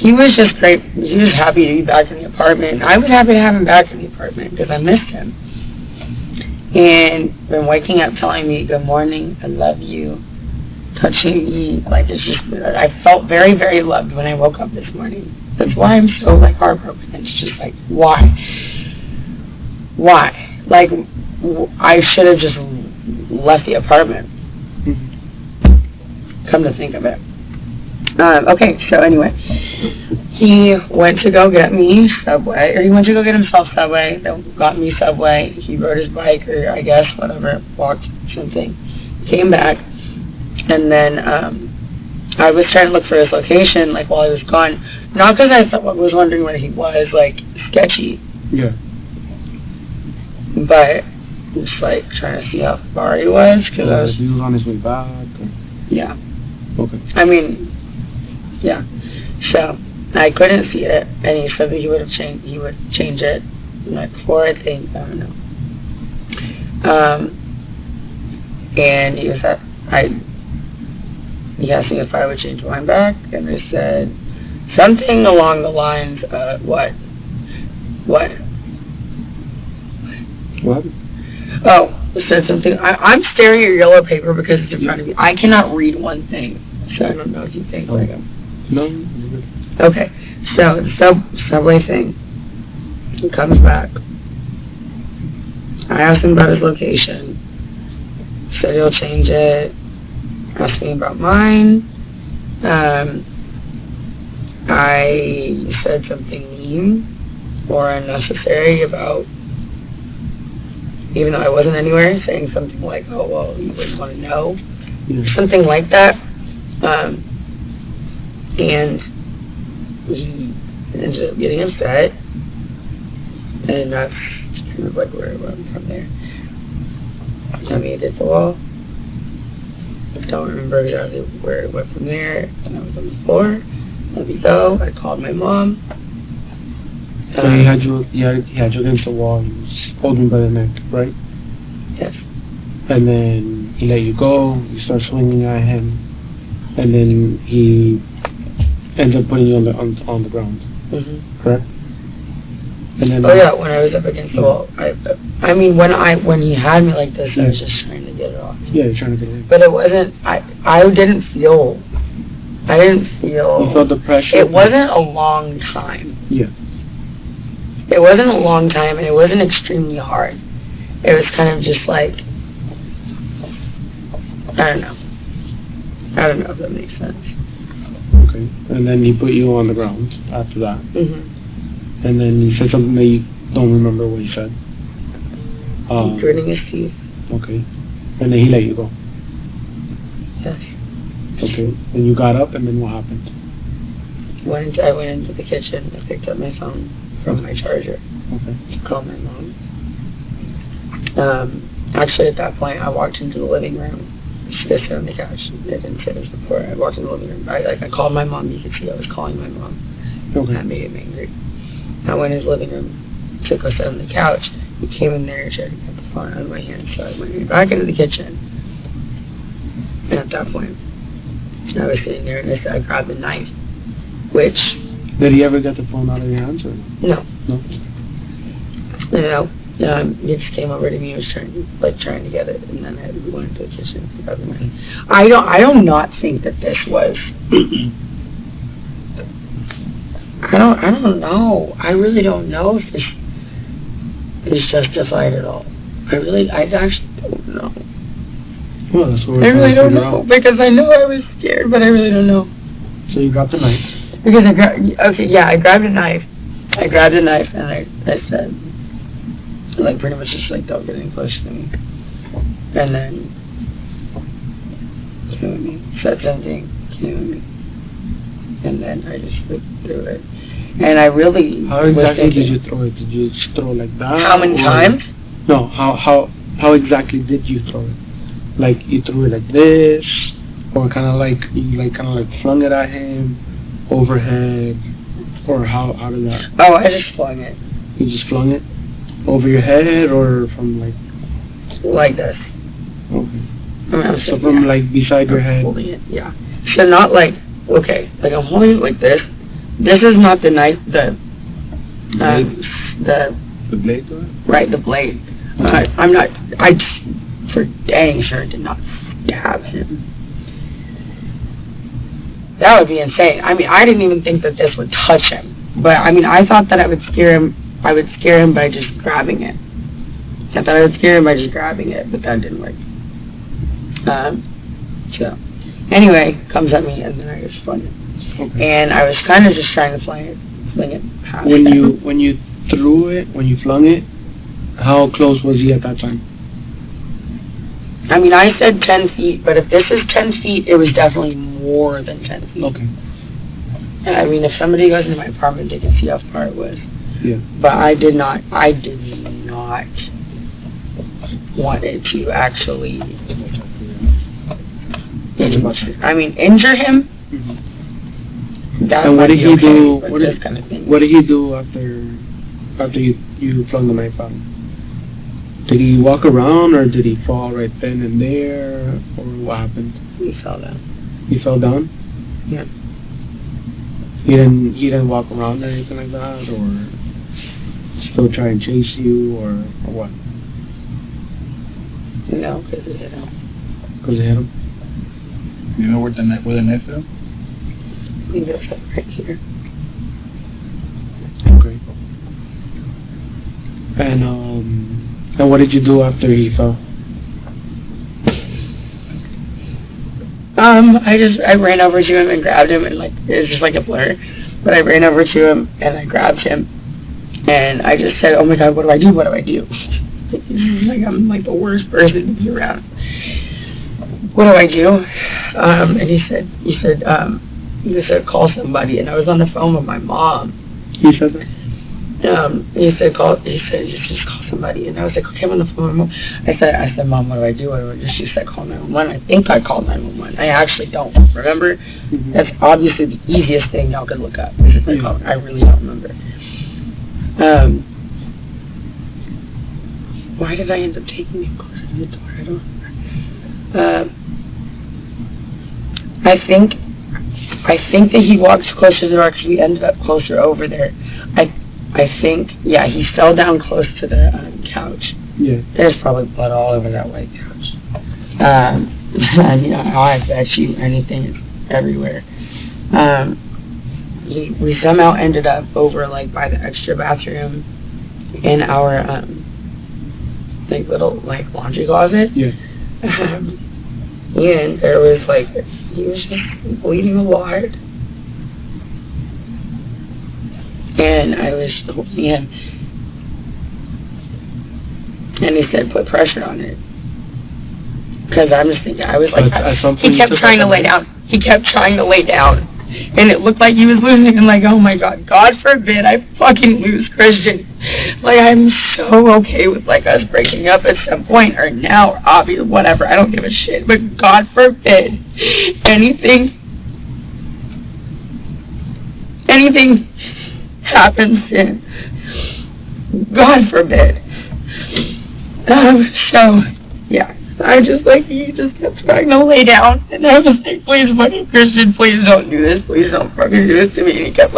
he was just great. He was happy to be back in the apartment. I was happy to have him back in the apartment because I missed him. And been waking up telling me, good morning, I love you, touching me. Like, it's just, I felt very, very loved when I woke up this morning. That's why I'm so, like, heartbroken. It's just like, why? Why? Like, I should have just left the apartment. Come to think of it. Okay, so anyway, he went to go get me Subway, or he went to go get himself Subway, then got me Subway, he rode his bike, or I guess, whatever, walked, something, came back, and then, I was trying to look for his location, like, while he was gone, not because I was wondering where he was, like, sketchy. Yeah. But, just, like, trying to see how far he was, because I was... He was on his way back, or... Yeah. Okay. I mean, yeah. So I couldn't see it, and he said that he would change it like before, I think. I don't know. And he asked me if I would change mine back, and I said something along the lines of what? Oh. Said something. I'm staring at your yellow paper because it's in front of me. I cannot read one thing, so I don't know if you think like No. Okay, so the Subway thing. He comes back. I asked him about his location. Said he'll change it. Asked me about mine. I said something mean or unnecessary about, even though I wasn't anywhere, saying something like, oh, well, you wouldn't want to know. Yeah. Something like that. And he ended up getting upset. And that's kind of like where I went from there. Tell me it hit the wall. I don't remember exactly where it went from there. And I was on the floor. Let me go. I called my mom. So he had you against the wall. He was holding by the neck, right? Yes. And then he let you go. You start swinging at him, and then he ends up putting you on the ground. Correct. And then when I was up against the wall. I mean, when he had me like this, I was just trying to get it off. Yeah, you're trying to get it. But it wasn't. I didn't feel. You felt the pressure. It wasn't a long time. Yeah. It wasn't a long time, and it wasn't extremely hard. It was kind of just like, I don't know if that makes sense. Okay. And then he put you on the ground after that. And then he said something that you don't remember what he said. Gritting his teeth. Okay. And then he let you go. Yes. Okay. And you got up, and then what happened? I went into the kitchen. I picked up my phone from my charger. Okay. Called my mom. Actually, at that point, I walked into the living room. She was sitting on the couch. I didn't say this before. I walked in the living room. I called my mom. You could see I was calling my mom. Okay. That made him angry. I went in his living room, took us on the couch. He came in there and tried to get the phone out of my hand. So I went back into the kitchen. And at that point, I was sitting there and I grabbed the knife, which... Did he ever get the phone out of your hands? Or? No. No? No. He just came over to me and was trying to get it, and then we went into the kitchen and grabbed the knife. I don't not think that this was... I don't know. I really don't know if this is justified at all. I actually don't know. Well, that's what I really don't know, because I know I was scared, but I really don't know. So you got the knife? Because I grabbed a knife. I grabbed a knife, and I said, like, pretty much just like, don't get any closer to me. And then, came with me. Said something, came with me. And then I just threw it. And I really... How exactly did you throw it? Did you just throw like that? How many times? No, how exactly did you throw it? Like, you threw it like this? Or kind of like flung it at him? Overhead? Or how did that... Oh, I just flung it. You just flung it? Over your head or from like... Like this. Okay. So from like beside your head? Holding it, yeah. So not like... Okay, like I'm holding it like this. This is not the knife, the blade? Right, the blade. Okay. I for dang sure did not stab him. That would be insane. I mean, I didn't even think that this would touch him. But I mean, I thought that I would scare him by just grabbing it. I thought I would scare him by just grabbing it, but that didn't work. So... Anyway, comes at me, and then I just flung it. Okay. And I was kind of just trying to fling it past when you threw it, when you flung it, how close was he at that time? I mean, I said 10 feet, but if this is 10 feet, it was definitely more than 10 feet. Okay. And I mean, if somebody goes into my apartment, they can see how far it was. Yeah. But I did not want it to actually... injure him. Mm-hmm. And what did he do? What did he do after you flung the knife out? Did he walk around, or did he fall right then and there, or what happened? He fell down. He fell down? Yeah. He didn't walk around or anything like that, or still try and chase you, or what? No, because it hit him. Because it hit him. You know where the knife is? I think it's right here. Okay. And what did you do after he fell? I ran over to him and grabbed him, and like it was just like a blur. But I ran over to him and I grabbed him, and I just said, "Oh my God, what do I do? What do I do?" Like I'm like the worst person to be around. What do I do? And he said, call somebody. And I was on the phone with my mom. He said that? He said just call somebody, and I was like, okay, I'm on the phone. I said, Mom, what do I do? She said, call 911. I think I called 911. I actually don't remember. That's obviously the easiest thing y'all could look up. I really don't remember. Why did I end up taking him closer to the door? I don't remember. I think that he walked closer to the door because we ended up closer over there. I think, yeah, he fell down close to the couch. Yeah. There's probably blood all over that white couch. I mean, I bet you anything is everywhere. We somehow ended up over, like, by the extra bathroom in our, like, little, like, laundry closet. Yeah. And there was, like, he was just bleeding a lot. And I was holding him. And he said, put pressure on it. Because I'm just thinking, I was like, he kept trying to lay down. He kept trying to lay down. And it looked like he was losing. And like, oh my God, God forbid I fucking lose Christian. Like, I'm so okay with, like, us breaking up at some point, or now, or obviously, whatever. I don't give a shit. But God forbid anything happens in, God forbid. So, yeah. I just, like, he just kept trying to lay down, and I was like, please, fucking Christian, please don't do this, please don't fucking do this to me, and he kept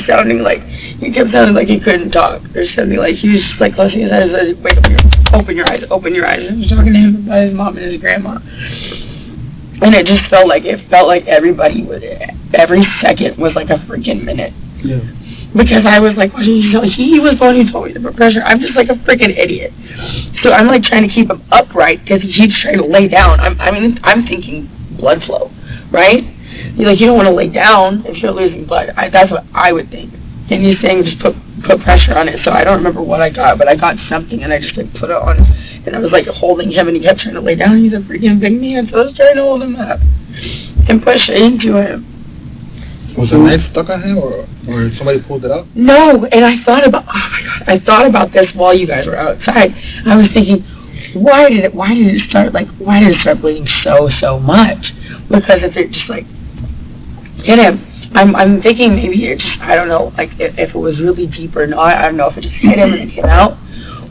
sounding like he couldn't talk, or something, like, he was just, like, closing his eyes, like, wait, open your eyes, and he was talking to him about his mom and his grandma, and it just felt like everybody would, every second was like a freaking minute. Yeah. Because I was like, he was the one who told me to put pressure. I'm just like a freaking idiot. So I'm like trying to keep him upright because he keeps trying to lay down. I'm thinking blood flow, right? You don't want to lay down if you're losing blood. That's what I would think. And he's saying just put pressure on it. So I don't remember what I got, but I got something and I just like put it on, and I was like holding him, and he kept trying to lay down. He's a freaking big man, so I was trying to hold him up and push into him. Was the knife stuck on him, or somebody pulled it out? No, and I thought about this while you guys were outside. I was thinking, why did it start bleeding so much? Because if it just like hit him, I'm thinking maybe it just, I don't know, like if it was really deep or not. I don't know if it just hit him and it came out,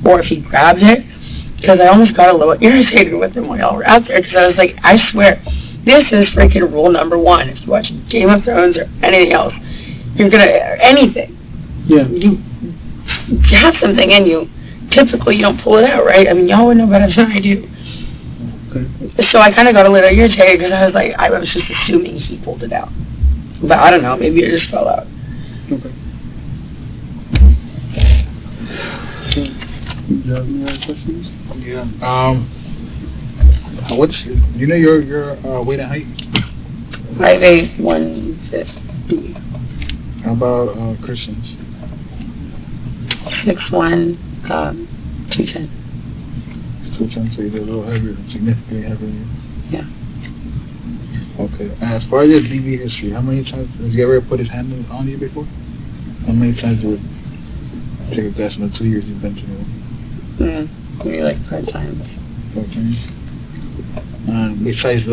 or if he grabbed it. Because I almost got a little irritated with him while y'all were out there. Because I was like, I swear, this is freaking rule number 1. If you watch Game of Thrones or anything else, you're gonna, anything. Yeah. You have something in you. Typically, you don't pull it out, right? I mean, y'all would know better than I do. Okay. So I kind of got a little irritated because I was like, I was just assuming he pulled it out. But I don't know, maybe it just fell out. Okay. Do you have any other questions? Yeah. You know your weight and height? 5'8", 150. How about Christians? 6'1", 210. 210, so you're a little heavier, significantly heavier. Yeah. Okay. And as far as your DV history, how many times has he ever put his hand on you before? How many times would take a guess in the 2 years you've been together? Maybe like 5 times. 5 times. And besides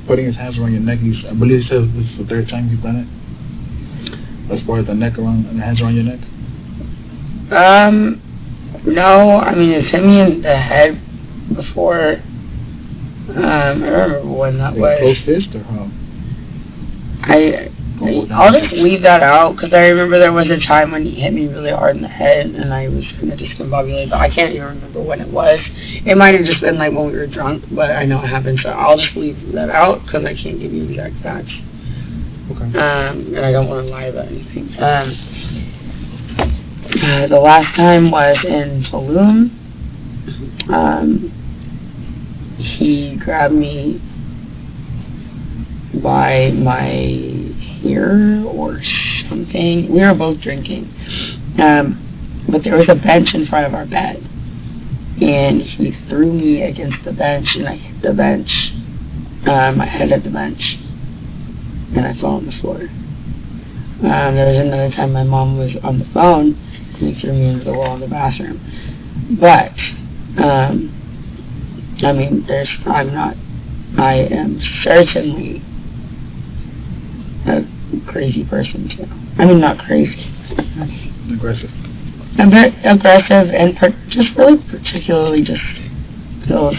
putting his hands around your neck, I believe he says this is the 3rd time you've done it. As far as the neck around and the hands around your neck. No. I mean, it's hit me in the head before. I don't remember when that was. Close fist or how? I'll just leave that out because I remember there was a time when he hit me really hard in the head and I was kind of discombobulated, but I can't even remember when it was. It might have just been like when we were drunk, but I know it happened, so I'll just leave that out because I can't give you exact facts. Okay. And I don't want to lie about anything. The last time was in Tulum. He grabbed me by my hair or something. We were both drinking. But there was a bench in front of our bed. And he threw me against the bench, and I hit the bench, my head at the bench, and I fell on the floor. There was another time my mom was on the phone and he threw me into the wall in the bathroom. But, I mean, I am certainly a crazy person too. I mean, not crazy. Aggressive. I'm very aggressive and just really particularly just feels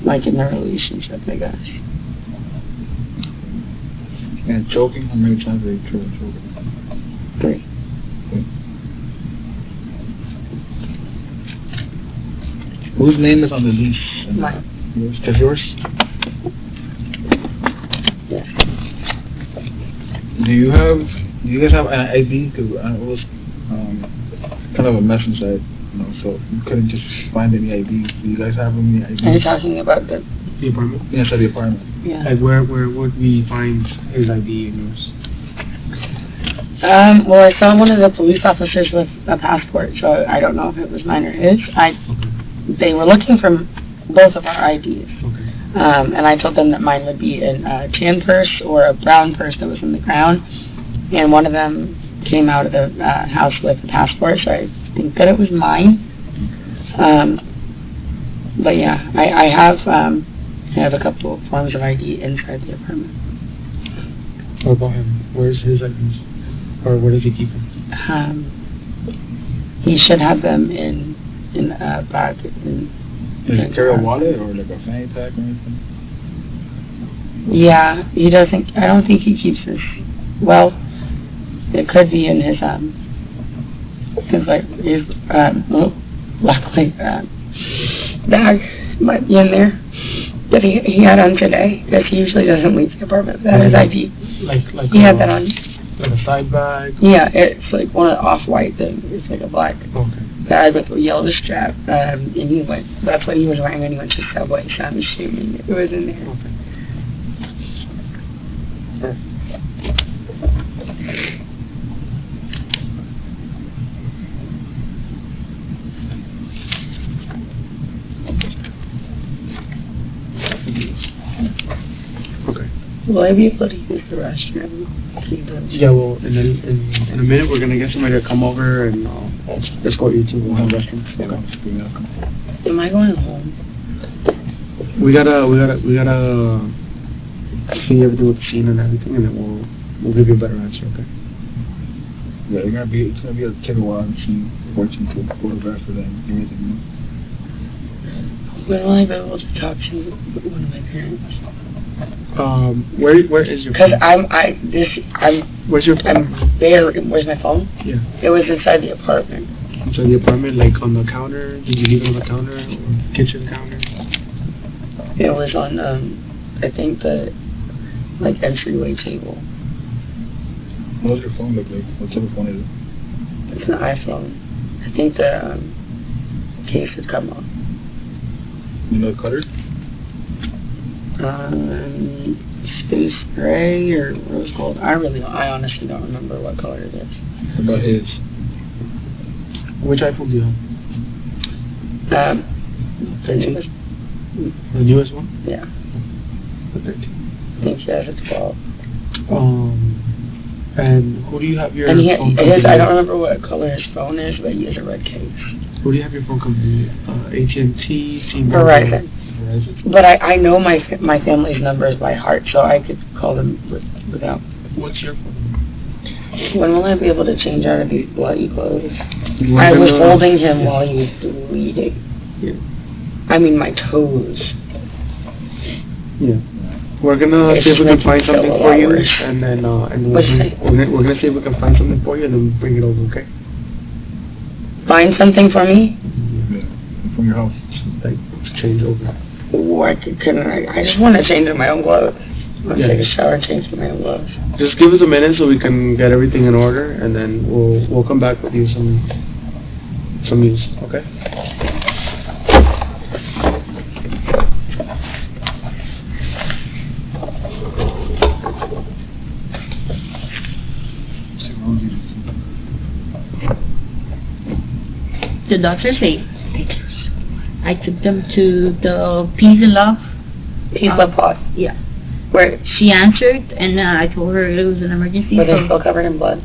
like in a relationship, I guess. And choking? How many times have you tried choking? 3. Whose name is on the leash? Mine. Yours? Just yours? Yes. Do you guys have an ID? Because it was kind of a mess inside, so you couldn't just find any ID. Do you guys have any ID? Are you talking about the apartment? Yeah, inside the apartment. Yeah. Like where would we find his ID and yours? Well, I saw one of the police officers with a passport, so I don't know if it was mine or his. They were looking for both of our IDs. Okay. And I told them that mine would be in a tan purse or a brown purse that was in the ground. And one of them came out of the house with a passport, so I think that it was mine. But yeah, I have a couple of forms of ID inside the apartment. What about him? Where's his IDs? Or where does he keep them? He should have them in a bag. Does he carry a wallet or like a fanny pack or anything? Yeah, he doesn't. I don't think he keeps his. Well, it could be in his black bag might be in there that he had on today, because he usually doesn't leave the apartment without his ID. Like he had that on. Like a side bag? Yeah, it's like one of the off-white things. It's like a black bag with a yellow strap. And that's what he was wearing when he went to Subway, so I'm assuming it was in there. Okay. Will I be able to use the restroom? Yeah, well, in a minute we're gonna get somebody to come over and escort you to the restroom. Okay. Am I going home? We gotta see everything with the scene and everything, and then we'll give you a better answer. Okay. Yeah, it's gonna be a kid while I'm watching to photograph for them and everything. When will I be able to talk to one of my parents? Where is your phone? Because where's your phone? I'm there. Where's my phone? Yeah. It was inside the apartment. Inside the apartment, like on the counter? Did you leave it on the counter or kitchen counter? It was on, I think the, entryway table. What does your phone look like? What type of phone is it? It's an iPhone. I think the case had come off. You know the color? Space gray or rose gold. I honestly don't remember what color it is. What about his? Which iPhone do you have? The newest. The newest one? Yeah. The 13. I think he has a 12. And who do you have your phone company? I don't remember what color his phone is, but he has a red case. Who do you have your phone company? AT&T, Verizon. But I know my family's numbers by heart, so I could call them without. What's your phone? When will I be able to change out of these bloody clothes? I was holding him while he was bleeding. Yeah. I mean, my toes. Yeah. We're gonna see if we can find something for you, and then we're gonna see if we can find something for you, and then bring it over. Okay. Find something for me? Yeah. From your house. Like to change over. Or I just want to change in my own clothes. I want to take a shower and change in my own clothes. Just give us a minute so we can get everything in order, and then we'll come back with you some news. Okay. The doctor say I took them to the Peace and Love. Peace Love Pod. Yeah. Where she answered, and I told her it was an emergency. Were they still covered in blood?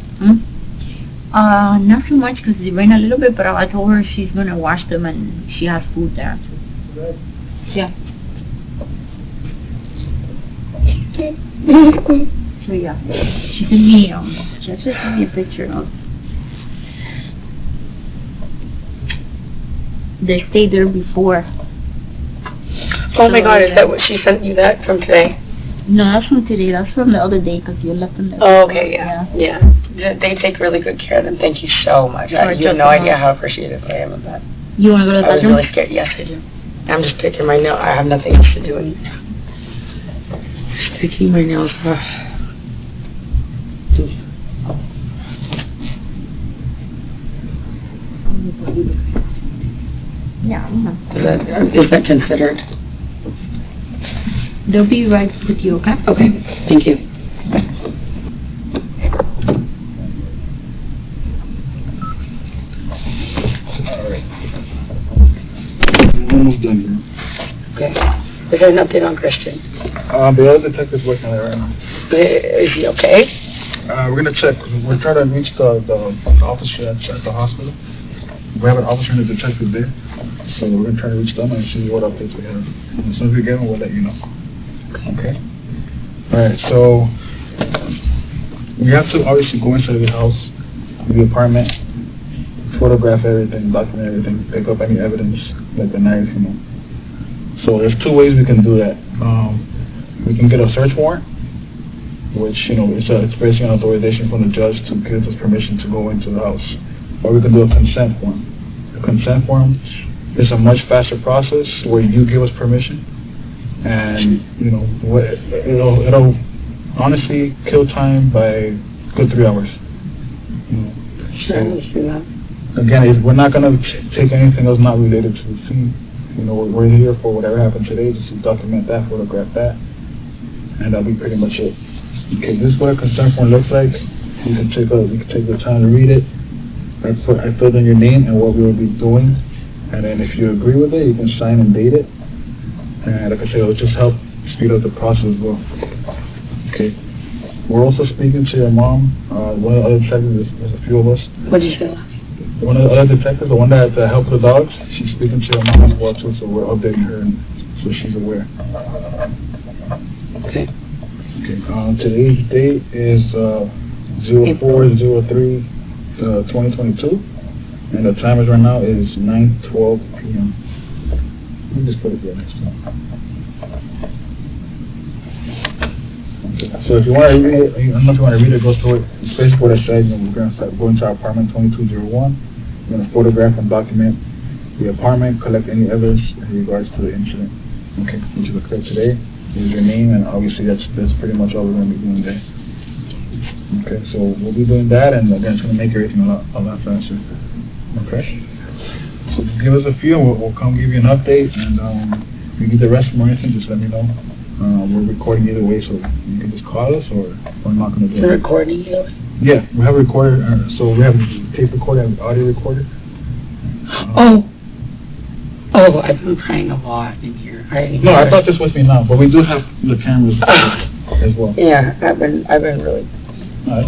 Not too much because it rained a little bit, but I told her she's gonna wash them and she has food there. Yeah. So yeah, she sent me she actually sent me a picture of. They stayed there before. Oh my God! Is that what she sent you? That from today? No, that's from today. That's from the other day because you left them there. Oh, okay, yeah. They take really good care of them. Thank you so much. You have no idea how appreciative I am of that. You want to go to the bathroom? I was really scared. Yes, I do. I'm just picking my nails. I have nothing else to do. Just picking my nails off. Yeah. Is that considered? They'll be right with you, okay? Okay, thank you. Alright. Almost done here. Okay. Is there an update on Christian? The other detective's working on it right now. Is he okay? We're gonna check. We're trying to reach the officer at the hospital. We have an officer and a detective there. So we're gonna try to reach them and see what updates we have. And as soon as we get them, we'll let you know. Okay. Alright, so we have to obviously go inside the house, the apartment, photograph everything, document everything, pick up any evidence, like the knife, So there's two ways we can do that. We can get a search warrant, which, it's basically an authorization from the judge to give us permission to go into the house. Or we can do a consent form. A consent form is a much faster process where you give us permission. And, it'll honestly kill time by good 3 hours. Again, we're not going to take anything else not related to the scene. We're here for whatever happened today, just to document that, photograph that, and that'll be pretty much it. Okay, this is what a consent form looks like. You can take the time to read it. I filled in your name and what we will be doing, and then if you agree with it, you can sign and date it. And like I said, it'll just help speed up the process as well. Okay. We're also speaking to your mom. One of the other detectives, there's a few of us. What did you say? One of the other detectives, the one that helped the dogs, she's speaking to your mom as well too, so we're updating her and so she's aware. Okay. Okay. Today's date is 04/03/2022, and the timer right now is 9:12 p.m. Let me just put it there next time. Okay. So if you want to read it, I don't know if you want to read it, go through it. It's basically what I said. We're going to start going to our apartment 2201. We're going to photograph and document the apartment, collect any evidence in regards to the incident. Okay, which is occurred today. Here's your name, and obviously that's pretty much all we're going to be doing today. Okay, so we'll be doing that, and again, it's going to make everything a lot faster. Okay. So just give us a few, and we'll come give you an update, and if you need the rest more anything, just let me know. We're recording either way, so you can just call us, or we're not going to do it. Recording you? Yeah, we have a recorder, so we have a tape recorder and audio recorder. I've been crying a lot in here. No, I thought this was me now, but we do have the cameras as well. Yeah, I've been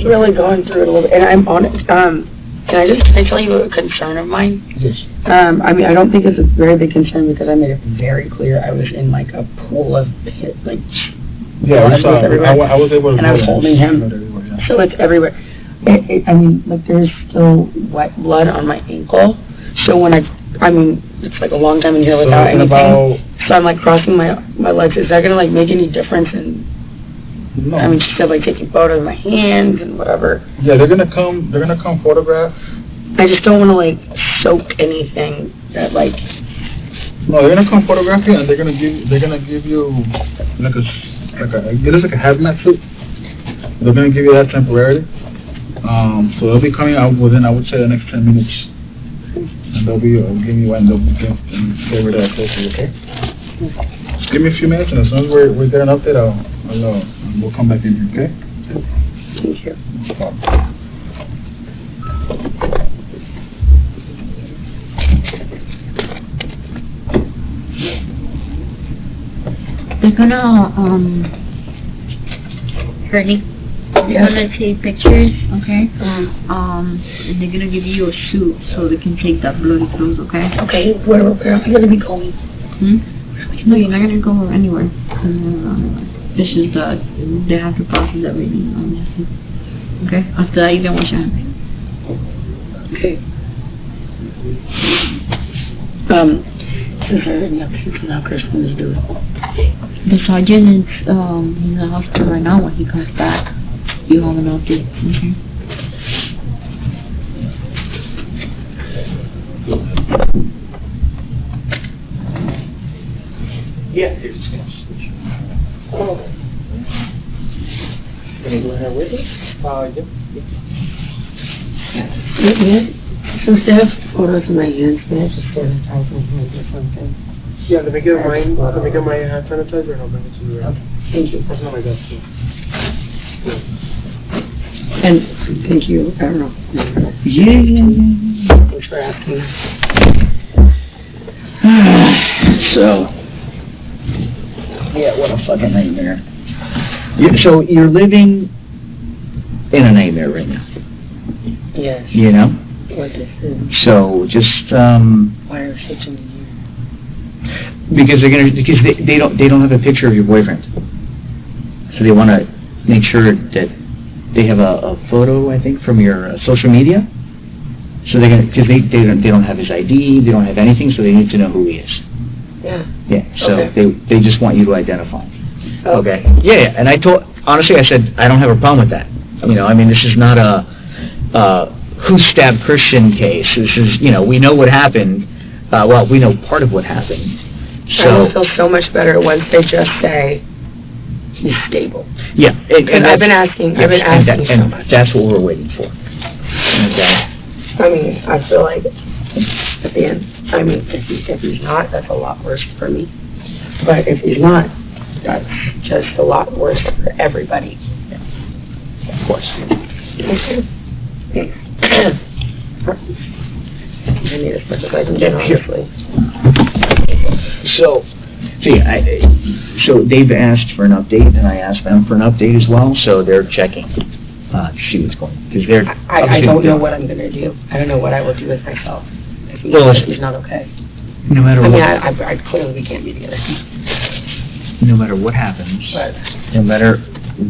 really going through it a little bit, and I'm on it. Can I tell you a concern of mine? Yes. I don't think it's a very big concern because I made it very clear I was in like a pool of blood. Yeah, I saw. I was able to. And I was holding him, so it's everywhere. There's still wet blood on my ankle. So when it's like a long time in here without anything. So I'm like crossing my legs. Is that gonna make any difference in? No. Just taking photos of my hands and whatever. Yeah, they're gonna come photograph. I just don't want to soak anything that No, they're gonna come photograph you, and they're gonna give you like a hazmat suit. They're gonna give you that temporarily. So they'll be coming out within, I would say, the next 10 minutes, and they'll be giving you one. They'll get over there closely. Okay. Just give me a few minutes, and as soon as we get an update, we'll come back in here, okay? Thank you. No problem. They're gonna Courtney, they're gonna take pictures, okay? And they're gonna give you a suit so they can take that bloody clothes, okay? Okay, where are we gonna be going? No, you're not gonna go anywhere. This is they have to process everything. Okay? After that, you can wash your hands. Okay. Is there any updates on how Christian is doing? The sergeant is in the hospital right now. When he comes back, you have an update. Okay? Yeah. Oh. Can you go ahead with it? Yeah. Some stuff. Photos of my hands, man. Just sanitize my hands or something. Yeah, let me get my hand sanitizer and I'll bring it to you. Okay. Thank you. That's not my best. And thank you, Errol. Yeah. Thanks for asking. So, yeah, what a fucking nightmare. So you're living in a nightmare right now. Yes. You know? What this is. So just Why are switching to you? because they don't have a picture of your boyfriend. So they want to make sure that they have a photo, I think, from your social media. So they're gonna, because they don't have his ID, they don't have anything, so they need to know who he is. Yeah. Yeah. So Okay. they just want you to identify. Okay. Yeah. And I said I don't have a problem with that. You know, I mean, this is not a who stabbed Christian case. This is, you know, we know what happened. Well, we know part of what happened. I will feel so much better once they just say he's stable. Yeah. And I've been asking so much. That's what we're waiting for. Okay. I mean, I feel like at the end, I mean, if he's not, that's a lot worse for me. But if he's not, that's just a lot worse for everybody. Yeah. Of course. I need as much as I can get, honestly. So they've asked for an update, and I asked them for an update as well. So they're checking to see what's going on, because they're. I don't know what I'm gonna do. I don't know what I will do with myself if he's not okay. No matter what. I mean, I clearly we can't be together. No matter what happens, But no matter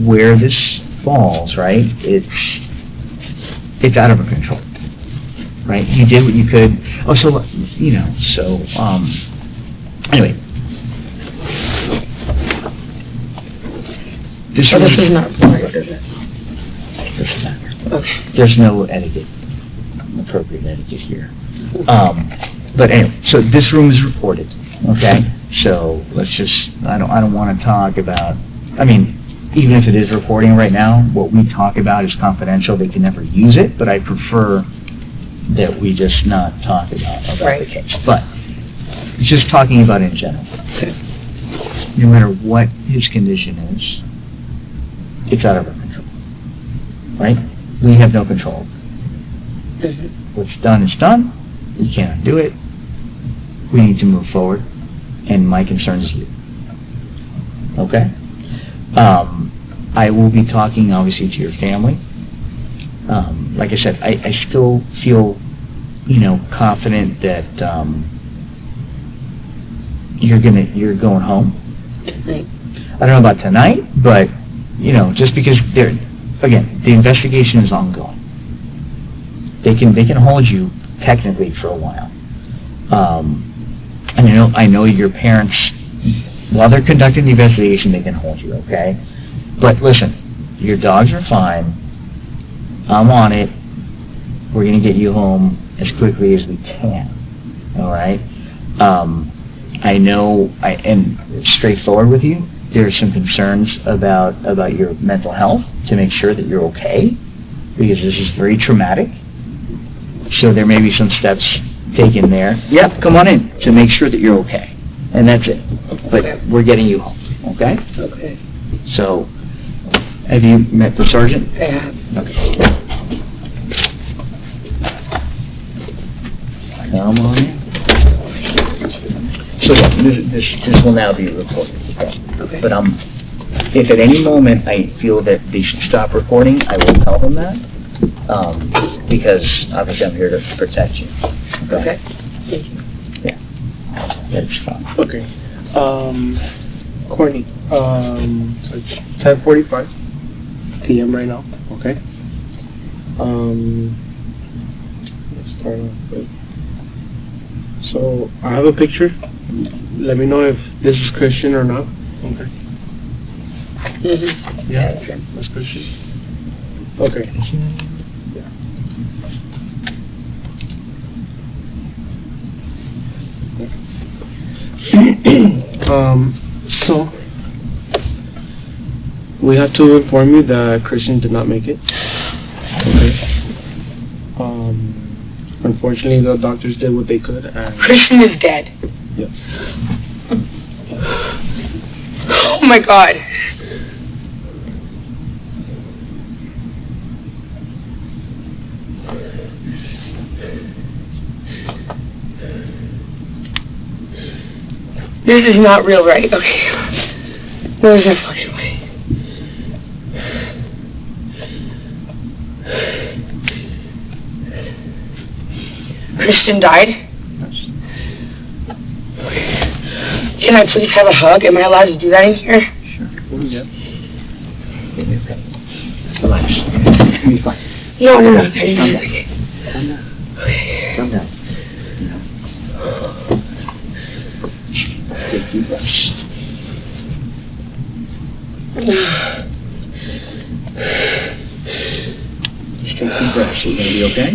where this falls, right? It's out of our control, right? You did what you could. Oh, so you know. So anyway, this is not right, is it? This is not. Okay. There's no etiquette, appropriate etiquette here. But anyway, so this room is recorded. Okay. So let's just. I don't want to talk about. I mean, even if it is recording right now, what we talk about is confidential. They can never use it, but I prefer that we just not talk about the case. But just talking about it in general. No matter what his condition is, it's out of our control. Right? We have no control. What's done is done. We can't undo it. We need to move forward. And my concern is you. Okay? I will be talking, obviously, to your family. Like I said, I still feel, you know, confident that you're going home. Tonight. I don't know about tonight, but you know, just because again, the investigation is ongoing. They can hold you technically for a while. And I know your parents, while they're conducting the investigation, they can hold you, okay? But listen, your dogs are fine. I'm on it. We're going to get you home as quickly as we can, all right? I know, and straightforward with you, there's some concerns about your mental health to make sure that you're okay, because this is very traumatic. So there may be some steps taken there. Yep, come on in, to make sure that you're okay. And that's it. But we're getting you home, okay? Okay. So, have you met the sergeant? I have. Okay. Come on in. So yeah, this will now be recorded. Okay. But if at any moment I feel that they should stop recording, I will tell them that, because obviously I'm here to protect you. Okay? Yeah. That's fine. Okay. Courtney, so it's 10:45 p.m. right now, okay? Let's start off with, so I have a picture. Let me know if this is Christian or not, okay? Yeah, that's Christian. Okay. So we have to inform you that Christian did not make it. Okay. Unfortunately, the doctors did what they could, and Christian is dead. Yes. Oh my God. This is not real, right? Okay. There's no fucking way. Christian died? Can I please have a hug? Am I allowed to do that in here? Sure. Yep. Relax. You'll be fine. No. Calm down. Calm down. Take deep breaths. Just take deep breaths. You're gonna be okay?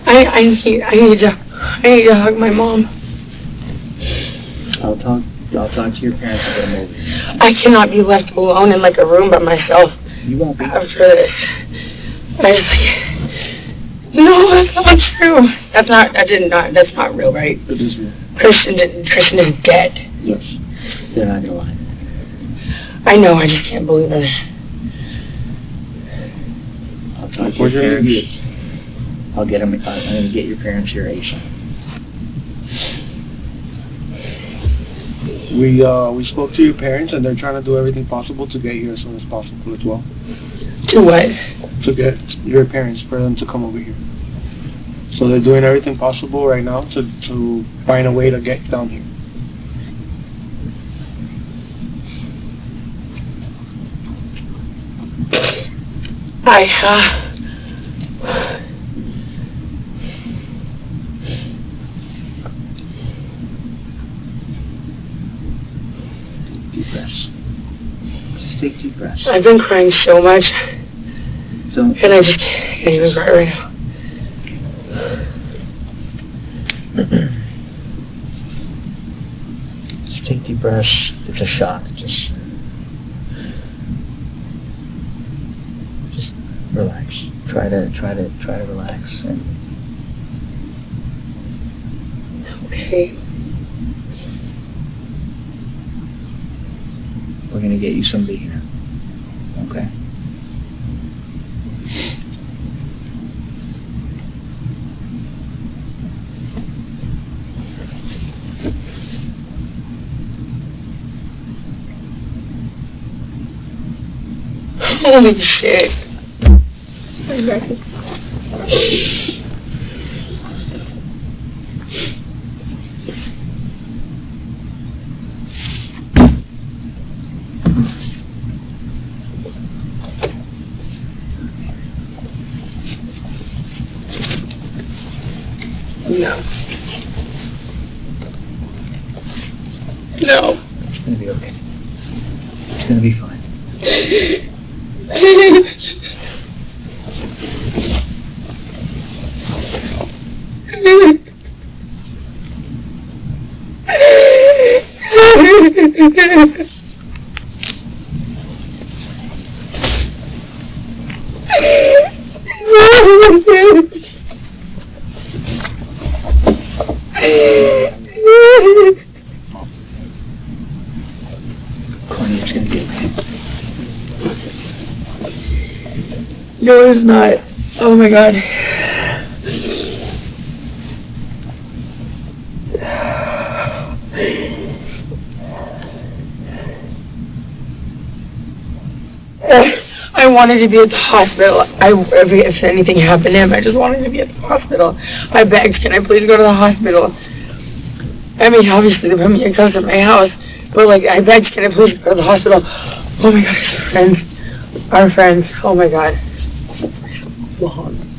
I need to hug my mom. I'll talk to your parents and get them over here. I cannot be left alone in like a room by myself. You won't be. After this. No, that's not true. That's not real, right? It is real. Christian is dead. Yes. They're not gonna lie. I know, I just can't believe it. I'll talk to your parents. I'm gonna get your parents here ASAP. We spoke to your parents, and they're trying to do everything possible to get here as soon as possible as well. To what? To get your parents, for them to come over here. So they're doing everything possible right now to find a way to get down here. Deep breaths. Just take deep breaths. I've been crying so much. Don't. And I just can't even cry right now. Just take deep breaths. It's a shock. Just relax. Try to relax. Okay. We're gonna get you somebody here. Okay. Holy shit. No. No. It's gonna be okay. It's gonna be fine. Connie, it's gonna be okay. No, it's not. Oh my God. wanted to be at the hospital. If anything happened to him, I just wanted to be at the hospital. I begged, can I please go to the hospital? I mean, obviously, they put me in custody of my house, but, like, I begged, can I please go to the hospital? Oh, my God, our friends, oh, my God. Long.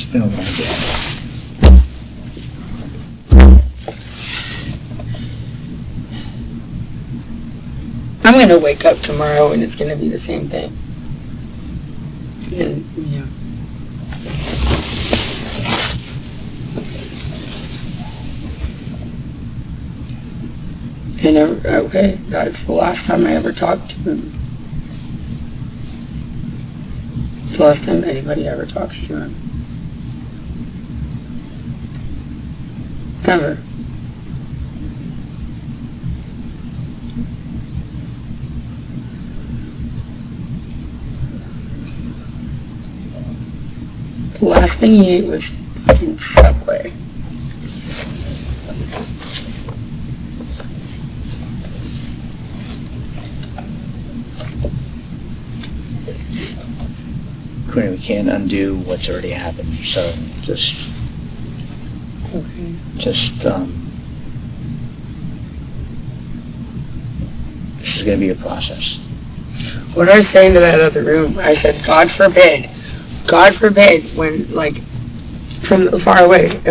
Still not good. I'm gonna wake up tomorrow and it's gonna be the same thing. And, yeah. And okay, that's the last time I ever talked to him. It's the last time anybody ever talks to him. Ever. The last thing he ate was fucking Subway. Courtney, we can't undo what's already happened, so just this is going to be a process. What I was saying to that other room, I said, God forbid, when, like, from far away,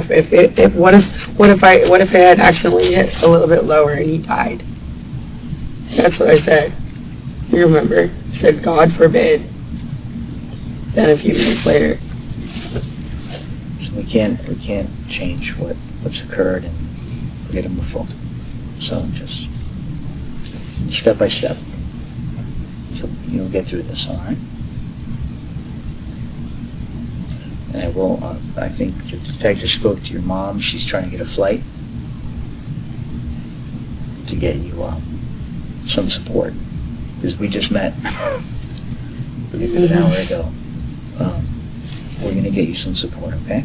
what if it had accidentally hit a little bit lower and he died? That's what I said. You remember? I said, God forbid. Then a few minutes later. So we can't change what's occurred and forget him before. So just step by step. So you'll get through this, all right? And I think the detective spoke to your mom. She's trying to get a flight to get you some support. Because we just met an hour ago. We're going to get you some support, okay?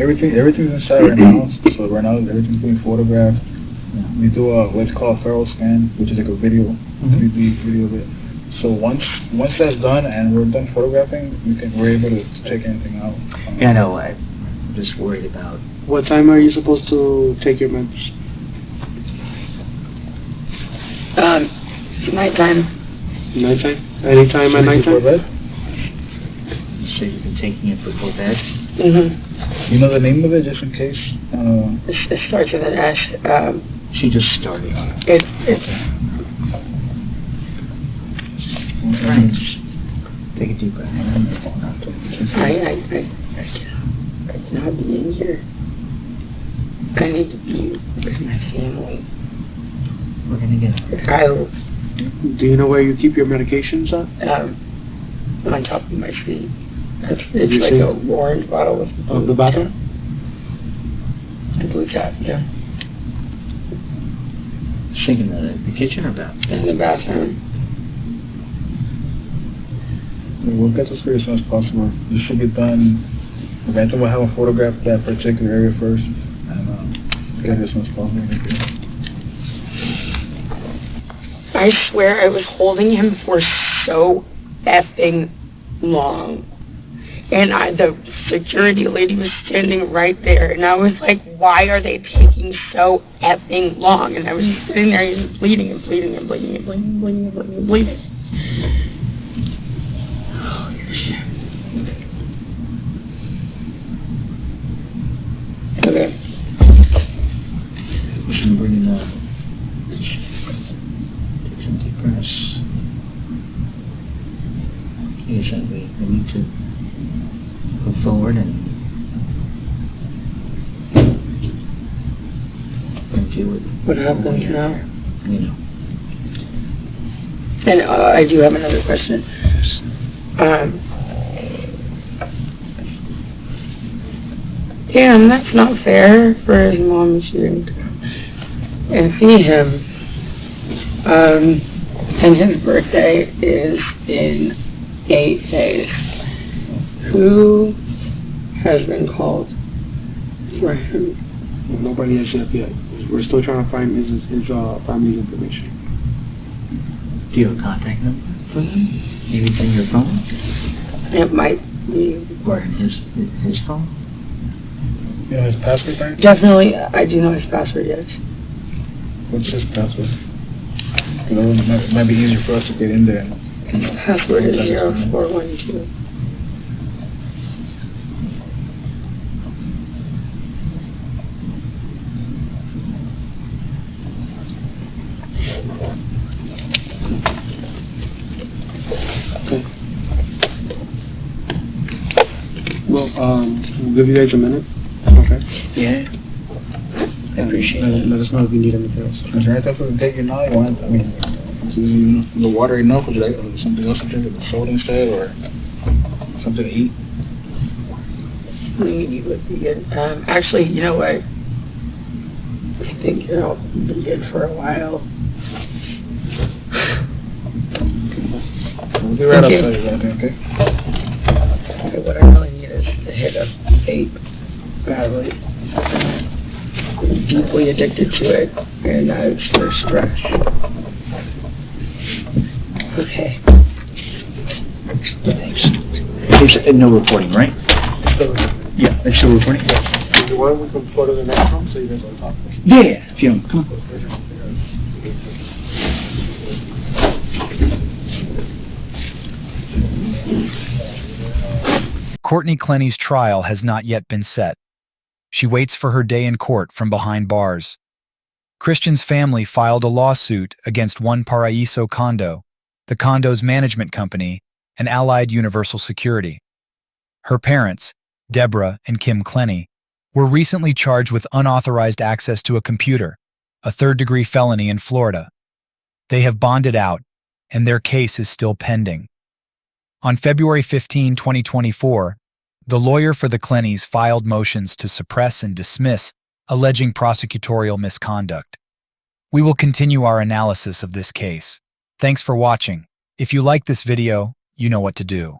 Everything's inside right now. So right now everything's being photographed. We do what's called a feral scan, which is like a video, 3D video of it. So once that's done and we're done photographing, we're able to take anything out. Yeah, no, I'm just worried about. What time are you supposed to take your meds? Nighttime. Nighttime? Anytime at nighttime? So you've been taking it before bed? Mm-hmm. You know the name of it, just in case? It starts with an S. She just started on it. It's right. Take a deep breath. I cannot be in here. I need to be with my family. We're gonna get Kyle. Do you know where you keep your medications at? On top of my seat. It's like an orange bottle with the bathroom? The blue cap, yeah. Sink in the kitchen or bathroom? In the bathroom. We'll get this for you as soon as possible. This should be done. Eventually we'll have a photograph of that particular area first, and get it as soon as possible. I swear I was holding him for so effing long. And the security lady was standing right there, and I was like, why are they taking so effing long? And I was just sitting there, just bleeding and bleeding and bleeding and bleeding and bleeding and bleeding and bleeding. Oh, shit. Okay. We should bring in take some deep breaths. Yes, we need to go forward and deal with it. What happens now. You know. And I do have another question. Damn, that's not fair for his mom shooting and see him. And his birthday is in 8 days. Who has been called for him? Nobody has yet. We're still trying to find his family's information. Do you have a contact number for him? Maybe it's in your phone? It might be. Or in his phone? You know his password, right? Definitely, I do know his password, yes. What's his password? You know, it might be easier for us to get in there. His password is 0412. Well, we'll give you guys a minute. Okay. Yeah. I appreciate it. Let us know if you need anything else. Is there anything we can take you now? You want, I mean, is the water enough? Would you like something else to drink, like soda instead, or something to eat? You would be good. Actually, you know what? I think you'll be good for a while. We'll be right outside, okay? Okay, what I really need is to hit a vape badly. I'm deeply addicted to it, and it's for stress. Okay. Thanks. No recording, right? Yeah, it's still recording. If you want, we can go to the next room so you guys can talk. Yeah, if you want, come on. Courtney Clenny's trial has not yet been set. She waits for her day in court from behind bars. Christian's family filed a lawsuit against One Paraíso Condo, the condo's management company, and Allied Universal Security. Her parents, Deborah and Kim Clenny, were recently charged with unauthorized access to a computer, a third-degree felony in Florida. They have bonded out, and their case is still pending. On February 15, 2024, the lawyer for the Clennys filed motions to suppress and dismiss, alleging prosecutorial misconduct. We will continue our analysis of this case. Thanks for watching. If you like this video, you know what to do.